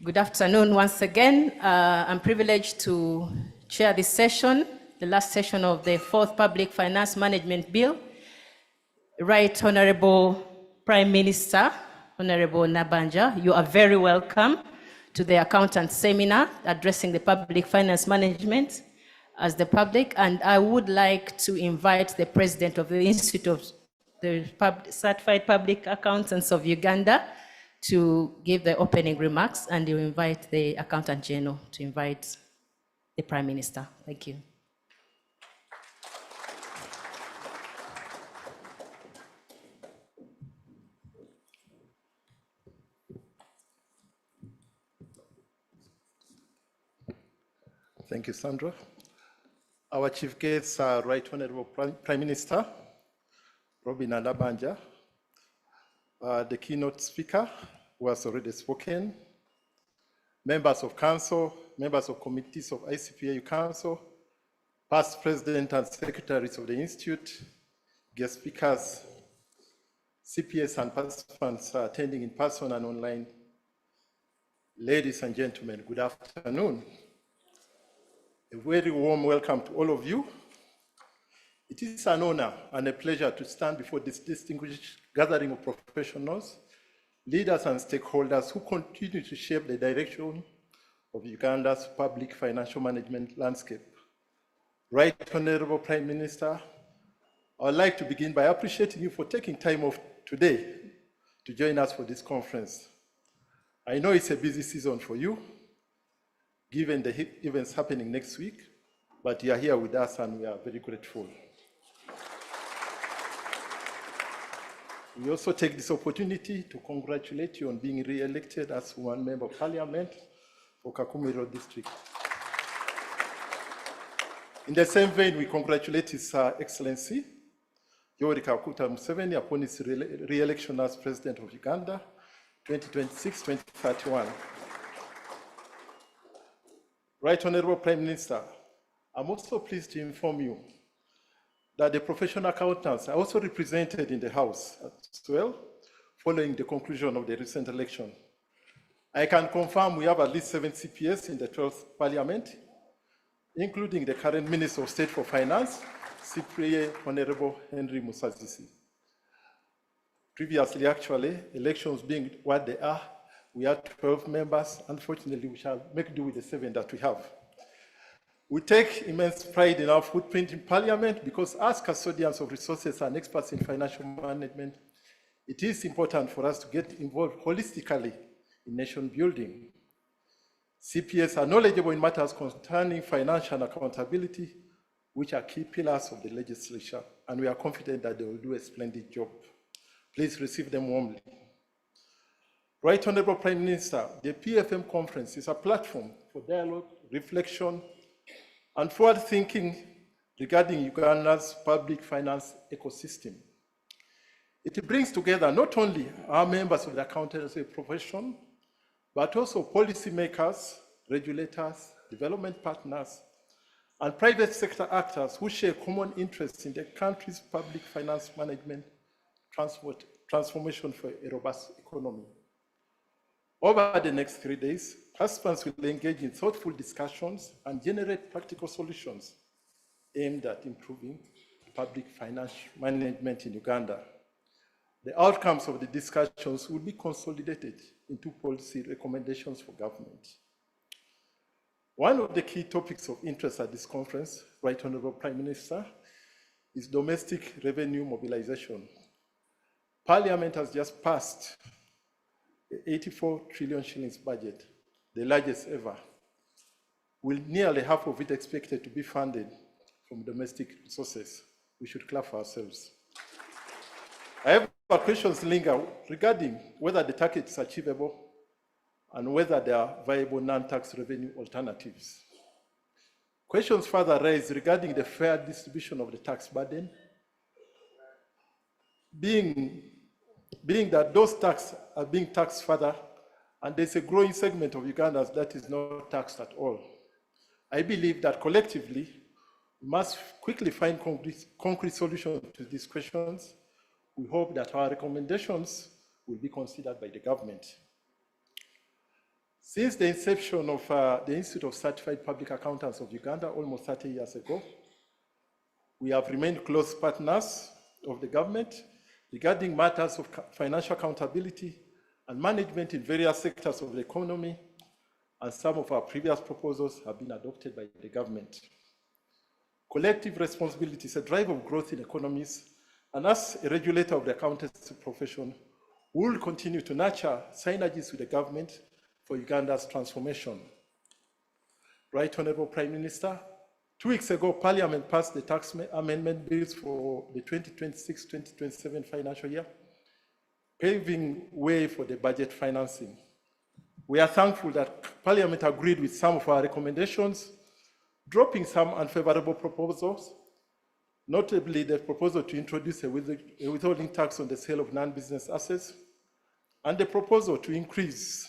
Good afternoon once again. I'm privileged to chair this session, the last session of the 4th Public Finance Management Bill. Right Honorable Prime Minister, Honorable Nabanja, you are very welcome to the Accountant Seminar addressing the public finance management as the public. And I would like to invite the President of the Institute of the Certified Public Accountants of Uganda to give the opening remarks, and you invite the Accountant General to invite the Prime Minister. Thank you. Thank you, Sandra. Our chief guests are Right Honorable Prime Minister Robin Nabanja, the keynote speaker who has already spoken, members of council, members of committees of ICPAU Council, past president and secretaries of the Institute, guest speakers, CPS and participants attending in person and online. Ladies and gentlemen, good afternoon. A very warm welcome to all of you. It is an honor and a pleasure to stand before this distinguished gathering of professionals, leaders and stakeholders who continue to shape the direction of Uganda's public financial management landscape. Right Honorable Prime Minister, I would like to begin by appreciating you for taking time off today to join us for this conference. I know it's a busy season for you, given the events happening next week, but you are here with us and we are very grateful. We also take this opportunity to congratulate you on being re-elected as one member of parliament for Kakumiro district. In the same vein, we congratulate His Excellency, Yoweri Kaguta Museveni, upon his re-election as President of Uganda, 2026-2031. Right Honorable Prime Minister, I'm also pleased to inform you that the professional accountants are also represented in the House as well, following the conclusion of the recent election. I can confirm we have at least 7 CPS in the 12th Parliament, including the current Minister of State for Finance, CPA Honorable Henry Musazisi. Previously, actually, elections being what they are, we had 12 members. Unfortunately, we shall make do with the 7 that we have. We take immense pride in our footprint in Parliament because as custodians of resources and experts in financial management, it is important for us to get involved holistically in nation building. CPS are knowledgeable in matters concerning financial accountability, which are key pillars of the legislature, and we are confident that they will do a splendid job. Please receive them warmly. Right Honorable Prime Minister, the Pfm Conference is a platform for dialogue, reflection, and forward thinking regarding Uganda's public finance ecosystem. It brings together not only our members of the accountancy profession, but also policymakers, regulators, development partners, and private sector actors who share common interests in the country's public finance management transformation for a robust economy. Over the next 3 days, participants will engage in thoughtful discussions and generate practical solutions aimed at improving public finance management in Uganda. The outcomes of the discussions will be consolidated into policy recommendations for government. One of the key topics of interest at this conference, Right Honorable Prime Minister, is domestic revenue mobilization. Parliament has just passed the 84 trillion shillings budget, the largest ever, with nearly half of it expected to be funded from domestic resources. We should clap for ourselves. However, questions linger regarding whether the target is achievable and whether there are viable non-tax revenue alternatives. Questions further raised regarding the fair distribution of the tax burden, being that those taxes are being taxed further, and there's a growing segment of Ugandans that is not taxed at all. I believe that collectively, we must quickly find concrete solutions to these questions. We hope that our recommendations will be considered by the government. Since the inception of the Institute of Certified Public Accountants of Uganda almost 30 years ago, we have remained close partners of the government regarding matters of financial accountability and management in various sectors of the economy, and some of our previous proposals have been adopted by the government. Collective responsibility is a driver of growth in economies, and as a regulator of the accountancy profession, we will continue to nurture synergies with the government for Uganda's transformation. Right Honorable Prime Minister, 2 weeks ago, Parliament passed the tax amendment bills for the 2026-2027 financial year, paving way for the budget financing. We are thankful that Parliament agreed with some of our recommendations, dropping some unfavorable proposals, notably the proposal to introduce a withholding tax on the sale of non-business assets, and the proposal to increase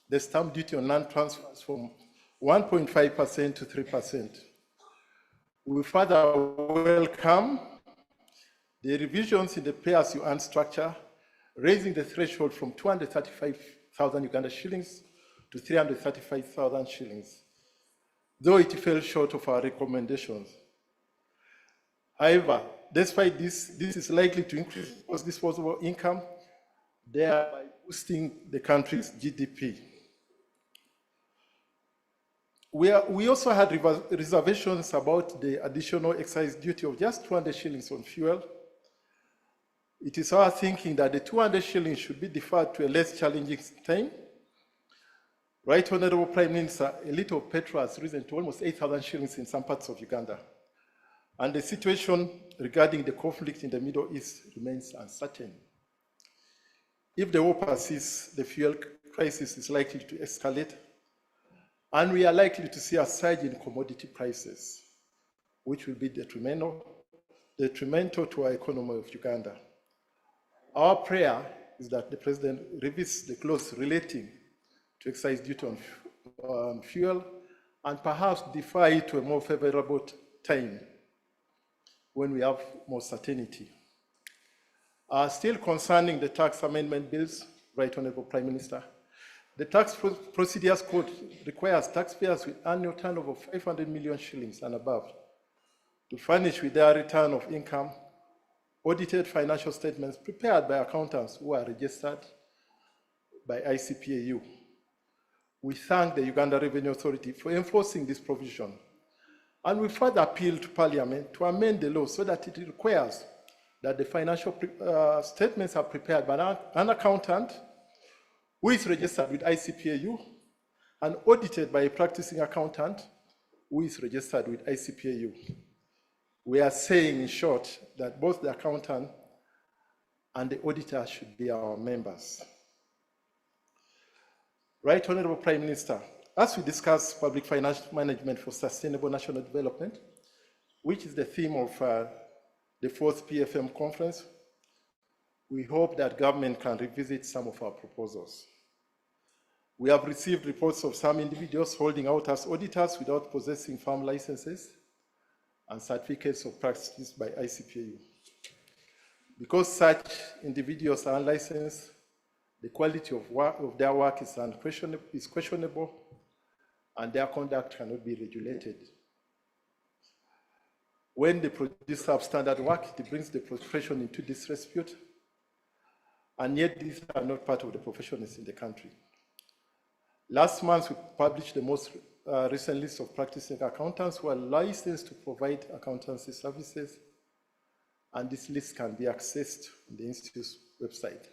the stamp duty on land transfers from 1.5% to 3%. We further welcome the revisions in the pay-as-you-earn structure, raising the threshold from 235,000 Uganda shillings to 335,000 shillings, though it fell short of our recommendations. However, despite this is likely to increase disposable income, thereby boosting the country's GDP. We also had reservations about the additional excise duty of just 200 shillings on fuel. It is our thinking that the 200 shillings should be deferred to a less challenging time. Right Honorable Prime Minister, a litre of petrol has risen to almost 8,000 shillings in some parts of Uganda. And the situation regarding the conflict in the Middle East remains uncertain. If the war persists, the fuel crisis is likely to escalate, and we are likely to see a surge in commodity prices, which will be detrimental to our economy of Uganda. Our prayer is that the President revisits the clause relating to excise duty on fuel and perhaps defer it to a more favorable time when we have more certainty. Still concerning the tax amendment bills, Right Honorable Prime Minister, the Tax Procedures Code requires taxpayers with annual turnover of 500 million shillings and above to furnish with their return of income audited financial statements prepared by accountants who are registered by ICPAU. We thank the Uganda Revenue Authority for enforcing this provision, and we further appeal to Parliament to amend the law so that it requires that the financial statements are prepared by an accountant who is registered with ICPAU and audited by a practicing accountant who is registered with ICPAU. We are saying, in short, that both the accountant and the auditor should be our members. Right Honorable Prime Minister, as we discuss public financial management for sustainable national development, which is the theme of the 4th PFM conference, we hope that government can revisit some of our proposals. We have received reports of some individuals holding out as auditors without possessing firm licenses and certificates of practice by ICPAU. Because such individuals are unlicensed, the quality of their work is questionable, and their conduct cannot be regulated. When they produce substandard work, it brings the profession into disrepute, and yet these are not part of the professionals in the country. Last month, we published the most recent list of practicing accountants who are licensed to provide accountancy services, and this list can be accessed on the Institute's website.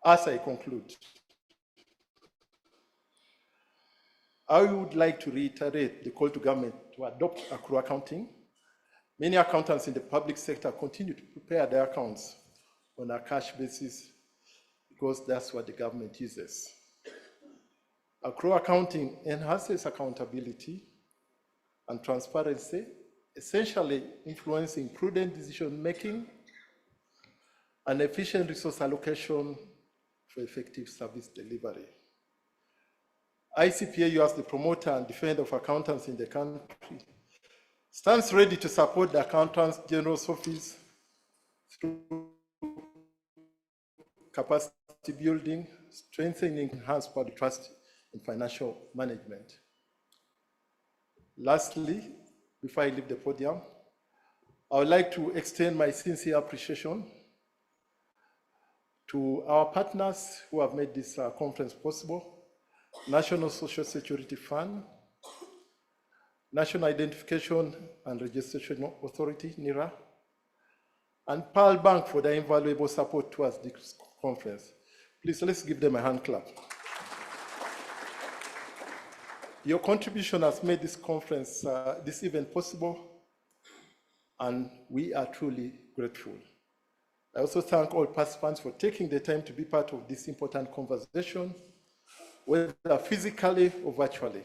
As I conclude, I would like to reiterate the call to government to adopt accrual accounting. Many accountants in the public sector continue to prepare their accounts on a cash basis because that's what the government uses. Accrual accounting enhances accountability and transparency, essentially influencing prudent decision-making and efficient resource allocation for effective service delivery. ICPAU, as the promoter and defender of accountants in the country, stands ready to support the Accountants General's Office through capacity building, strengthening enhanced public trust in financial management. Lastly, before I leave the podium, I would like to extend my sincere appreciation to our partners who have made this conference possible: National Social Security Fund, National Identification and Registration Authority, NIRA, and Pearl Bank for their invaluable support towards this conference. Please, let's give them a hand clap. Your contribution has made this conference, this event possible, and we are truly grateful. I also thank all participants for taking the time to be part of this important conversation, whether physically or virtually.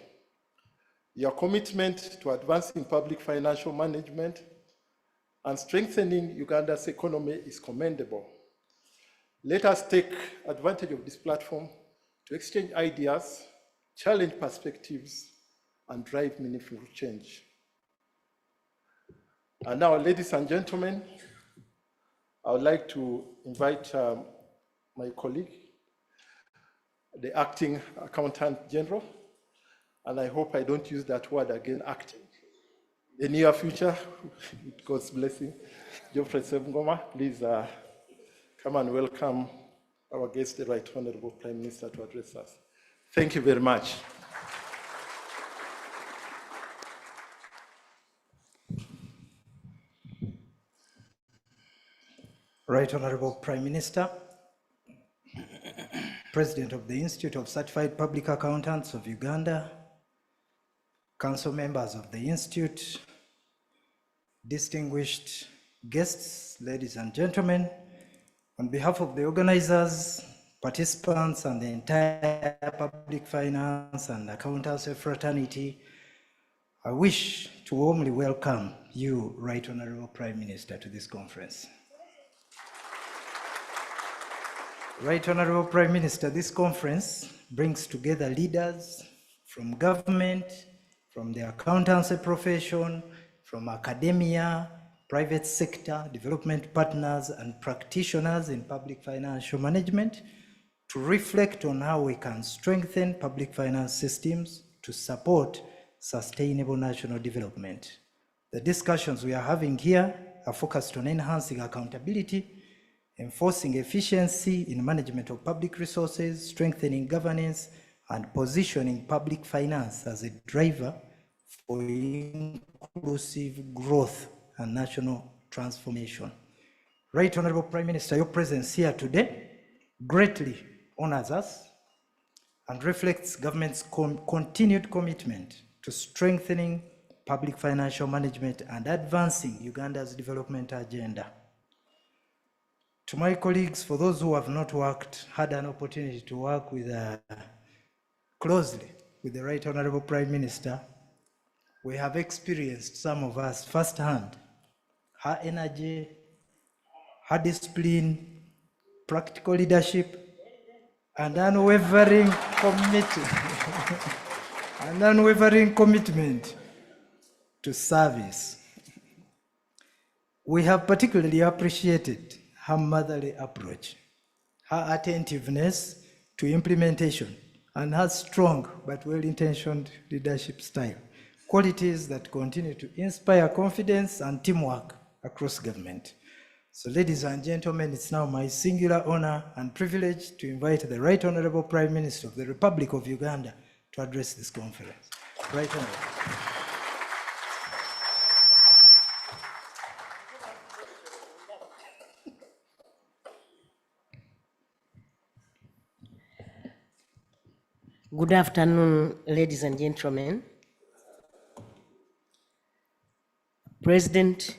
Your commitment to advancing public financial management and strengthening Uganda's economy is commendable. Let us take advantage of this platform to exchange ideas, challenge perspectives, and drive meaningful change. And now, ladies and gentlemen, I would like to invite my colleague, the Acting Accountant General, and I hope I don't use that word again, acting. The near future, with God's blessing, Geoffrey Semgoma, please come and welcome our guest, the Right Honorable Prime Minister, to address us. Thank you very much. Right Honorable Prime Minister, President of the Institute of Certified Public Accountants of Uganda, council members of the Institute, distinguished guests, ladies and gentlemen, on behalf of the organizers, participants, and the entire public finance and accountancy fraternity, I wish to warmly welcome you, Right Honorable Prime Minister, to this conference. Right Honorable Prime Minister, this conference brings together leaders from government, from the accountancy profession, from academia, private sector, development partners, and practitioners in public financial management to reflect on how we can strengthen public finance systems to support sustainable national development. The discussions we are having here are focused on enhancing accountability, enforcing efficiency in management of public resources, strengthening governance, and positioning public finance as a driver for inclusive growth and national transformation. Right Honorable Prime Minister, your presence here today greatly honors us and reflects government's continued commitment to strengthening public financial management and advancing Uganda's development agenda. To my colleagues, for those who have not had an opportunity to work with closely with the Right Honorable Prime Minister, we have experienced, some of us firsthand, her energy, her discipline, practical leadership, and unwavering commitment to service. We have particularly appreciated her motherly approach, her attentiveness to implementation, and her strong but well-intentioned leadership style, qualities that continue to inspire confidence and teamwork across government. So, ladies and gentlemen, it's now my singular honor and privilege to invite the Right Honorable Prime Minister of the Republic of Uganda to address this conference. Right Honorable. Good afternoon, ladies and gentlemen. President,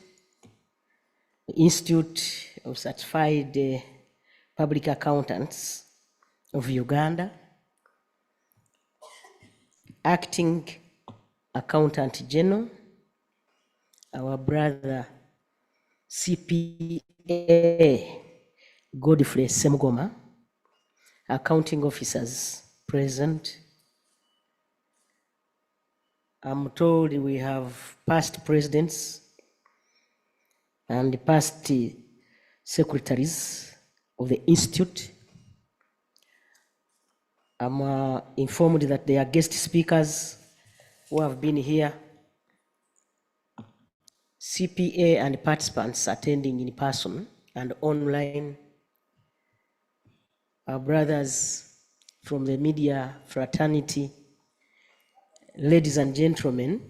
Institute of Certified Public Accountants of Uganda, Acting Accountant General, our brother CPA Godfrey Semgoma, accounting officers present. I'm told we have past presidents and past secretaries of the Institute. I'm informed that there are guest speakers who have been here, CPA and participants attending in person and online, our brothers from the media fraternity. Ladies and gentlemen,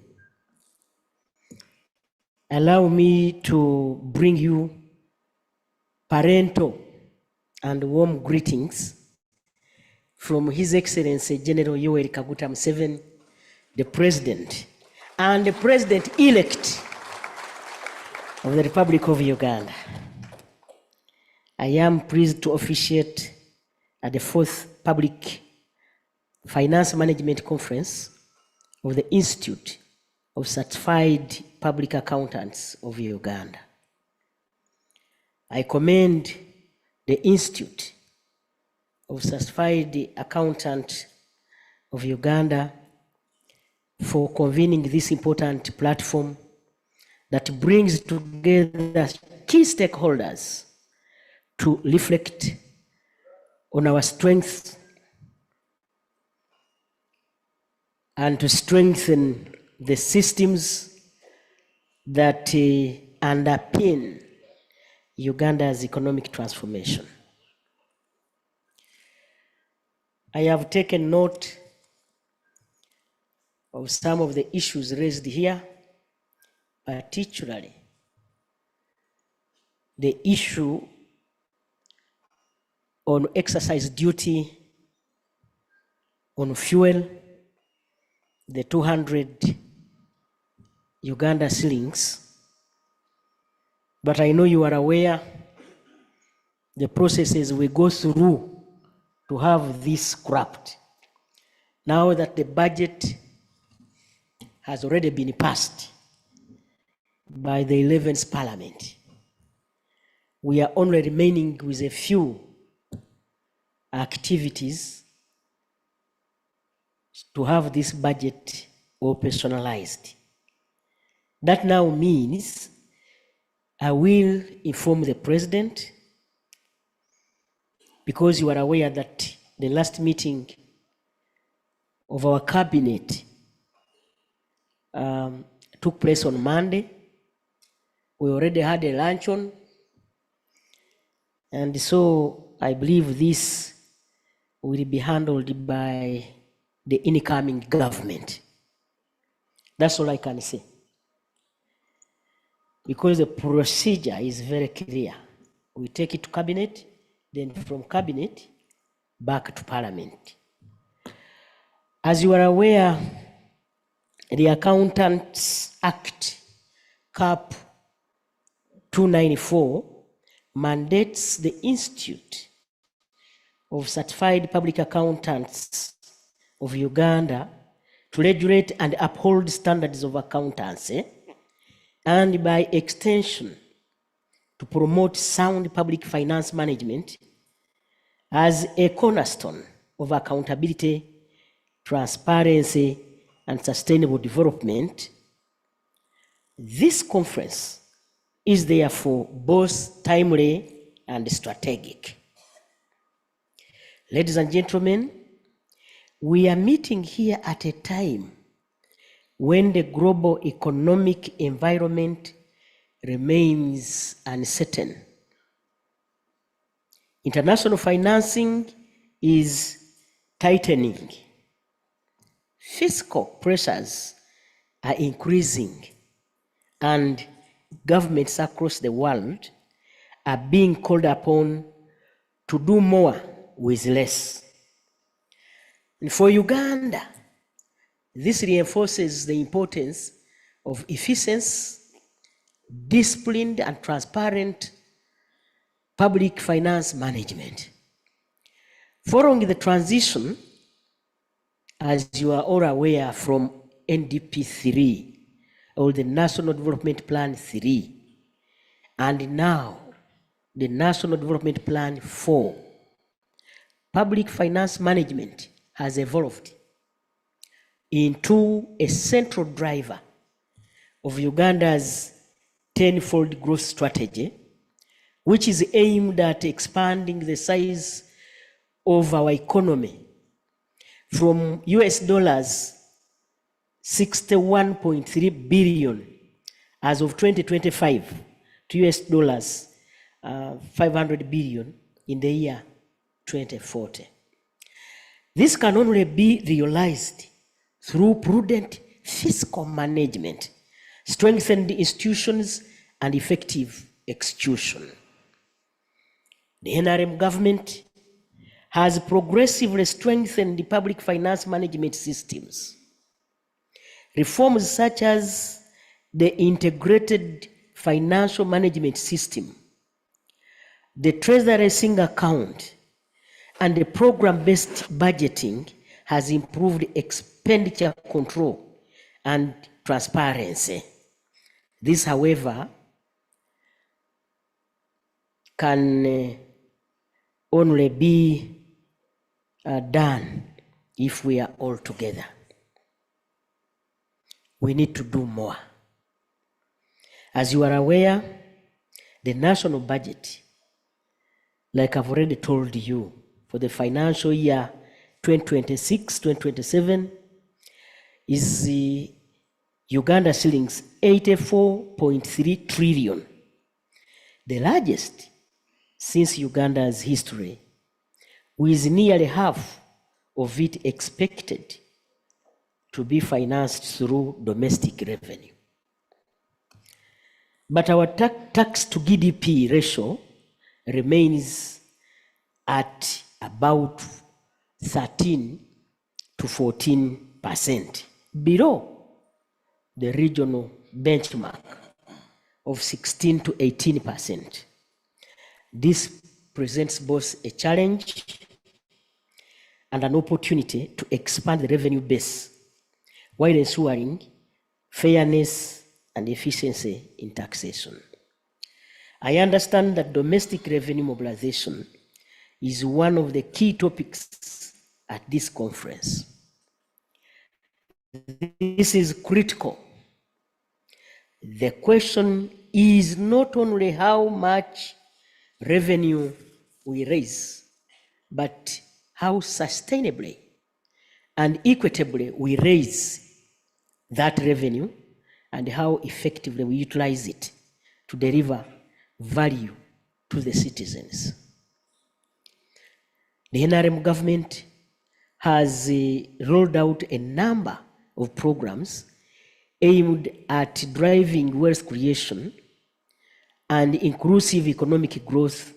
allow me to bring you parental and warm greetings from His Excellency General Yoweri Kaguta Museveni, the President and the President-elect of the Republic of Uganda. I am pleased to officiate at the 4th Public Finance Management Conference of the Institute of Certified Public Accountants of Uganda. I commend the Institute of Certified Accountant of Uganda for convening this important platform that brings together key stakeholders to reflect on our strengths and to strengthen the systems that underpin Uganda's economic transformation. I have taken note of some of the issues raised here, particularly the issue on exercise duty on fuel, the 200 Uganda shillings. But I know you are aware the processes we go through to have this scrapped. Now that the budget has already been passed by the 11th Parliament, we are only remaining with a few activities to have this budget operationalized. That now means I will inform the President, because you are aware that the last meeting of our cabinet took place on Monday. We already had a luncheon, and so I believe this will be handled by the incoming government. That's all I can say, because the procedure is very clear. We take it to cabinet, then from cabinet back to Parliament. As you are aware, the Accountants Act, CAP 294, mandates the Institute of Certified Public Accountants of Uganda to regulate and uphold standards of accountancy, and by extension, to promote sound public finance management as a cornerstone of accountability, transparency, and sustainable development. This conference is therefore both timely and strategic. Ladies and gentlemen, we are meeting here at a time when the global economic environment remains uncertain. International financing is tightening. Fiscal pressures are increasing, and governments across the world are being called upon to do more with less. And for Uganda, this reinforces the importance of efficient, disciplined, and transparent public finance management. Following the transition, as you are all aware, from NDP 3, or the National Development Plan 3, and now the National Development Plan 4, public finance management has evolved into a central driver of Uganda's tenfold growth strategy, which is aimed at expanding the size of our economy from US dollars 61.3 billion as of 2025 to US dollars 500 billion in the year 2040. This can only be realized through prudent fiscal management, strengthened institutions, and effective execution. The NRM government has progressively strengthened the public finance management systems. Reforms such as the integrated financial management system, the treasury single account, and the program-based budgeting has improved expenditure control and transparency. This, however, can only be done if we are all together. We need to do more. As you are aware, the national budget, like I've already told you, for the financial year 2026-2027 is Uganda shillings 84.3 trillion, the largest since Uganda's history, with nearly half of it expected to be financed through domestic revenue. But our tax to GDP ratio remains at about 13 to 14%, below the regional benchmark of 16 to 18%. This presents both a challenge and an opportunity to expand the revenue base while ensuring fairness and efficiency in taxation. I understand that domestic revenue mobilization is one of the key topics at this conference. This is critical. The question is not only how much revenue we raise, but how sustainably and equitably we raise that revenue and how effectively we utilize it to deliver value to the citizens. The NRM government has rolled out a number of programs aimed at driving wealth creation and inclusive economic growth,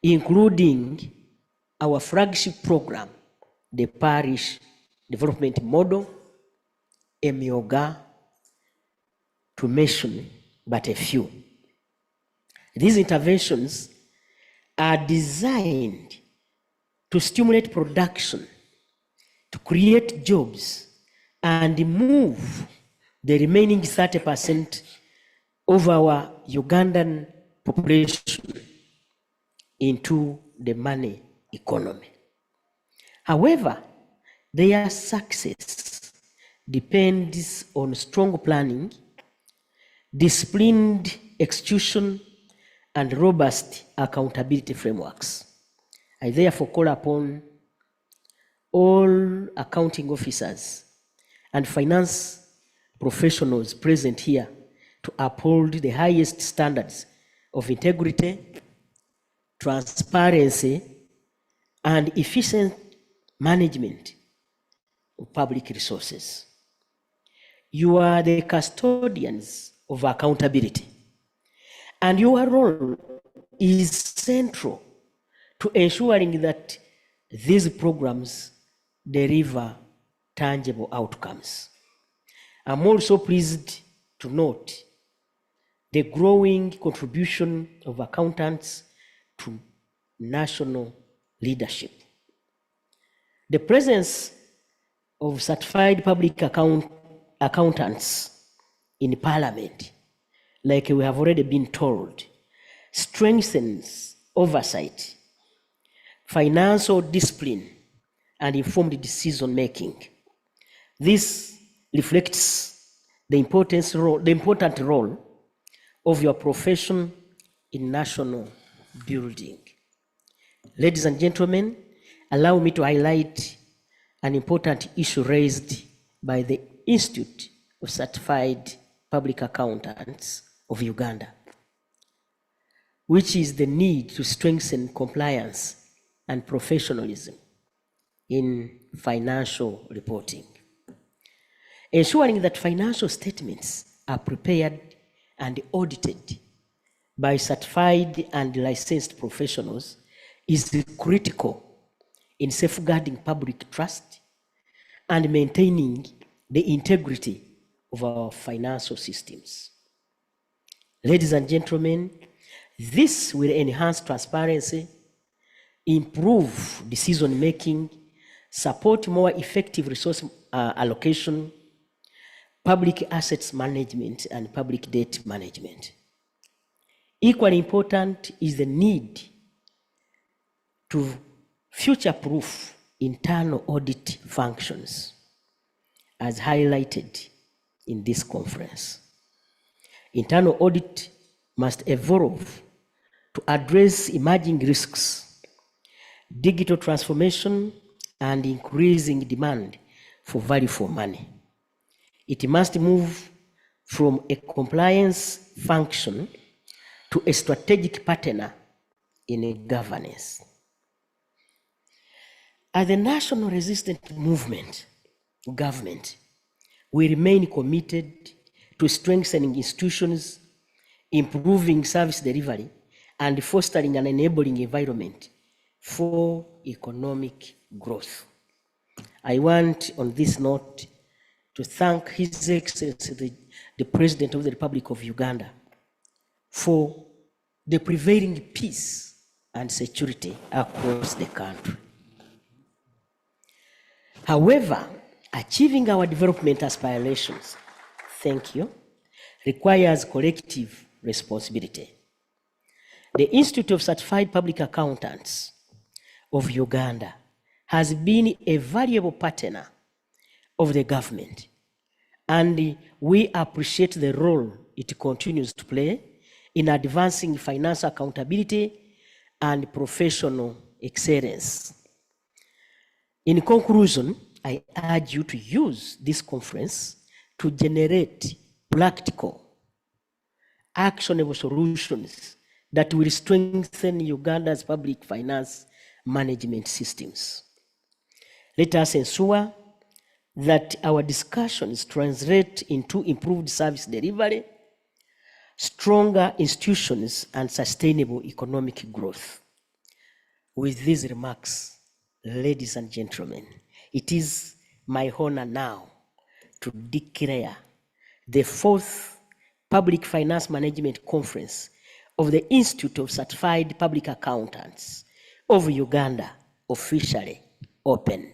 including our flagship program, the Parish Development Model, Emyoga, to mention but a few. These interventions are designed to stimulate production, to create jobs, and move the remaining 30% of our Ugandan population into the money economy. However, their success depends on strong planning, disciplined execution, and robust accountability frameworks. I therefore call upon all accounting officers and finance professionals present here to uphold the highest standards of integrity, transparency, and efficient management of public resources. You are the custodians of accountability, and your role is central to ensuring that these programs deliver tangible outcomes. I'm also pleased to note the growing contribution of accountants to national leadership. The presence of certified public accountants in Parliament, like we have already been told, strengthens oversight, financial discipline, and informed decision-making. This reflects the important role of your profession in national building. Ladies and gentlemen, allow me to highlight an important issue raised by the Institute of Certified Public Accountants of Uganda, which is the need to strengthen compliance and professionalism in financial reporting. Ensuring that financial statements are prepared and audited by certified and licensed professionals is critical in safeguarding public trust and maintaining the integrity of our financial systems. Ladies and gentlemen, this will enhance transparency, improve decision-making, support more effective resource allocation, public assets management, and public debt management. Equally important is the need to future-proof internal audit functions, as highlighted in this conference. Internal audit must evolve to address emerging risks, digital transformation, and increasing demand for value for money. It must move from a compliance function to a strategic partner in a governance. As a national resistant movement, government, we remain committed to strengthening institutions, improving service delivery, and fostering an enabling environment for economic growth. I want, on this note, to thank His Excellency, the President of the Republic of Uganda, for the prevailing peace and security across the country. However, achieving our development aspirations, thank you, requires collective responsibility. The Institute of Certified Public Accountants of Uganda has been a valuable partner of the government, and we appreciate the role it continues to play in advancing financial accountability and professional excellence. In conclusion, I urge you to use this conference to generate practical, actionable solutions that will strengthen Uganda's public finance management systems. Let us ensure that our discussions translate into improved service delivery, stronger institutions, and sustainable economic growth. With these remarks, ladies and gentlemen, it is my honor now to declare the 4th Public Finance Management Conference of the Institute of Certified Public Accountants of Uganda officially opened.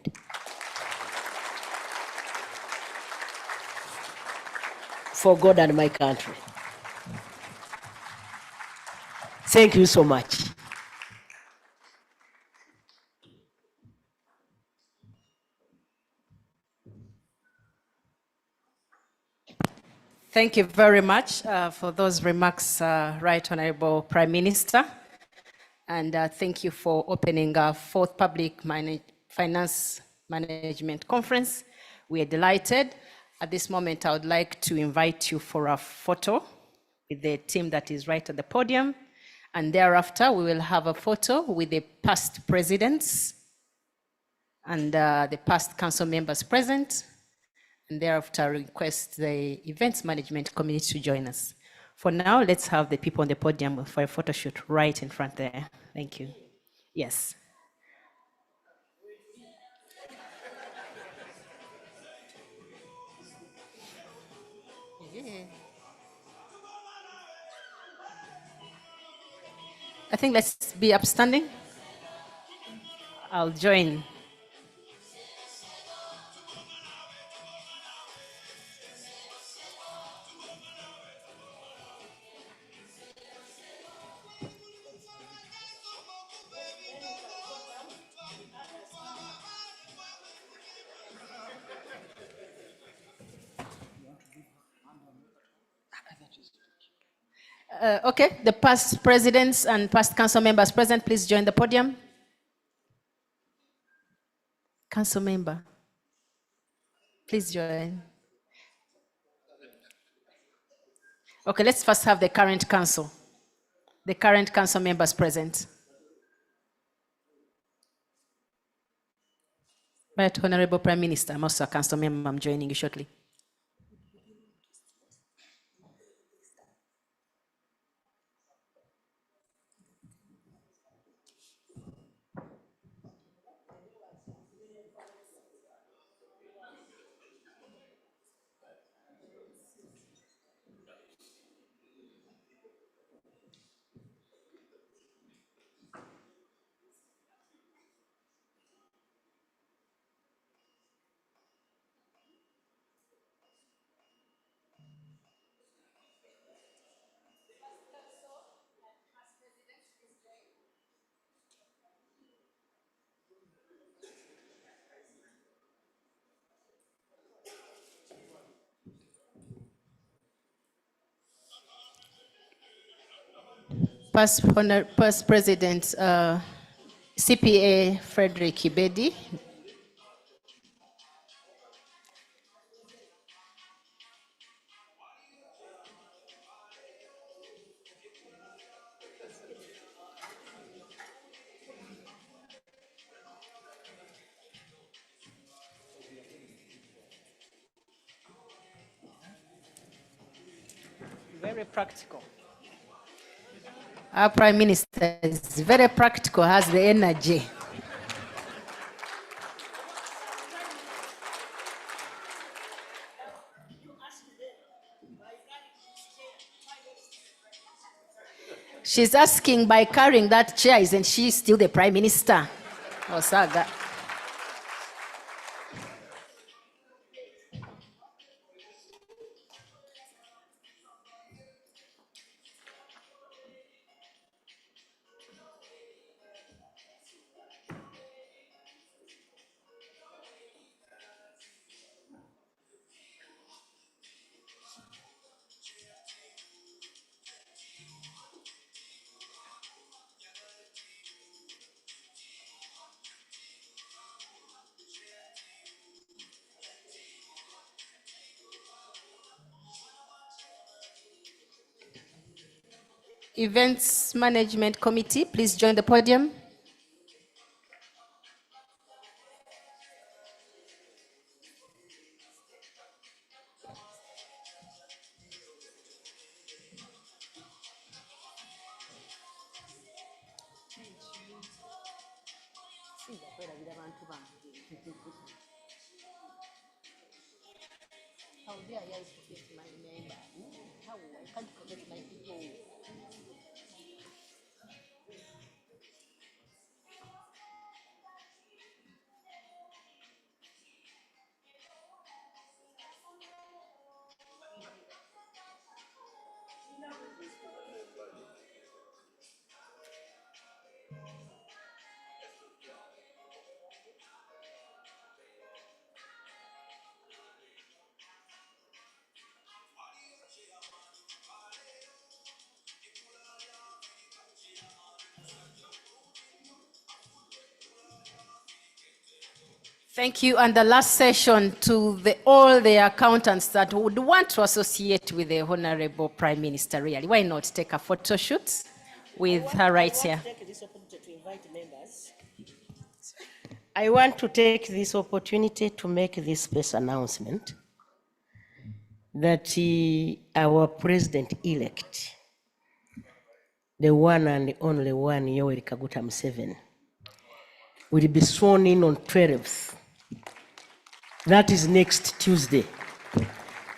For God and my country. Thank you so much. Thank you very much for those remarks, Right Honorable Prime Minister. And thank you for opening our 4th Public Finance Management Conference. We are delighted. At this moment, I would like to invite you for a photo with the team that is right at the podium. And thereafter, we will have a photo with the past presidents and the past council members present. And thereafter, request the Events Management Committee to join us. For now, let's have the people on the podium for a photo shoot right in front there. Thank you. Yes. I think let's be upstanding. I'll join. Okay, the past presidents and past council members present, please join the podium. Council member, please join. Okay, let's first have the current council. The current council members present. Right, Honorable Prime Minister, I'm also a council member. I'm joining you shortly. Past President CPA Frederick Ibedi. Very practical. Our Prime Minister is very practical, has the energy. She's asking, by carrying that chair, isn't she still the Prime Minister? Osaga. Events Management Committee, please join the podium. How dare I forget my neighbor? How I can't forget my people. Thank you. And the last session to all the accountants that would want to associate with the Honorable Prime Minister, really. Why not take a photo shoot with her right here? I want to take this opportunity to make this special announcement that our president-elect, the one and only one, Yoweri Kaguta Museveni, will be sworn in on 12th. That is next Tuesday.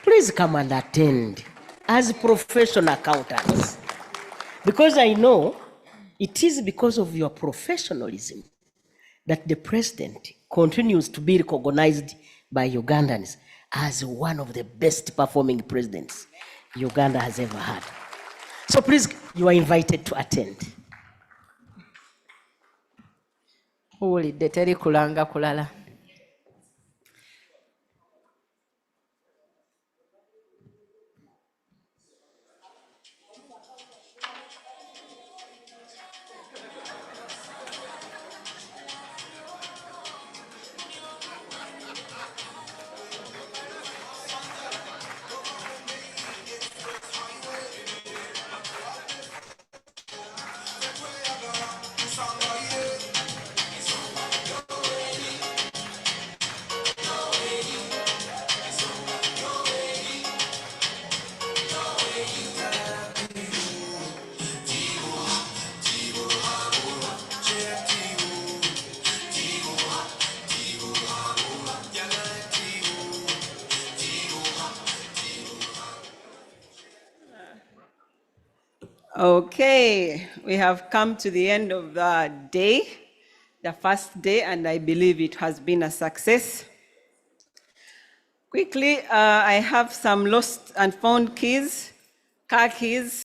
Please come and attend as professional accountants. Because I know it is because of your professionalism that the president continues to be recognized by Ugandans as one of the best performing presidents Uganda has ever had. So please, you are invited to attend. Uwulidde teri kulanga kulala. Okay, we have come to the end of the day, the first day, and I believe it has been a success. Quickly, I have some lost and found keys, car keys,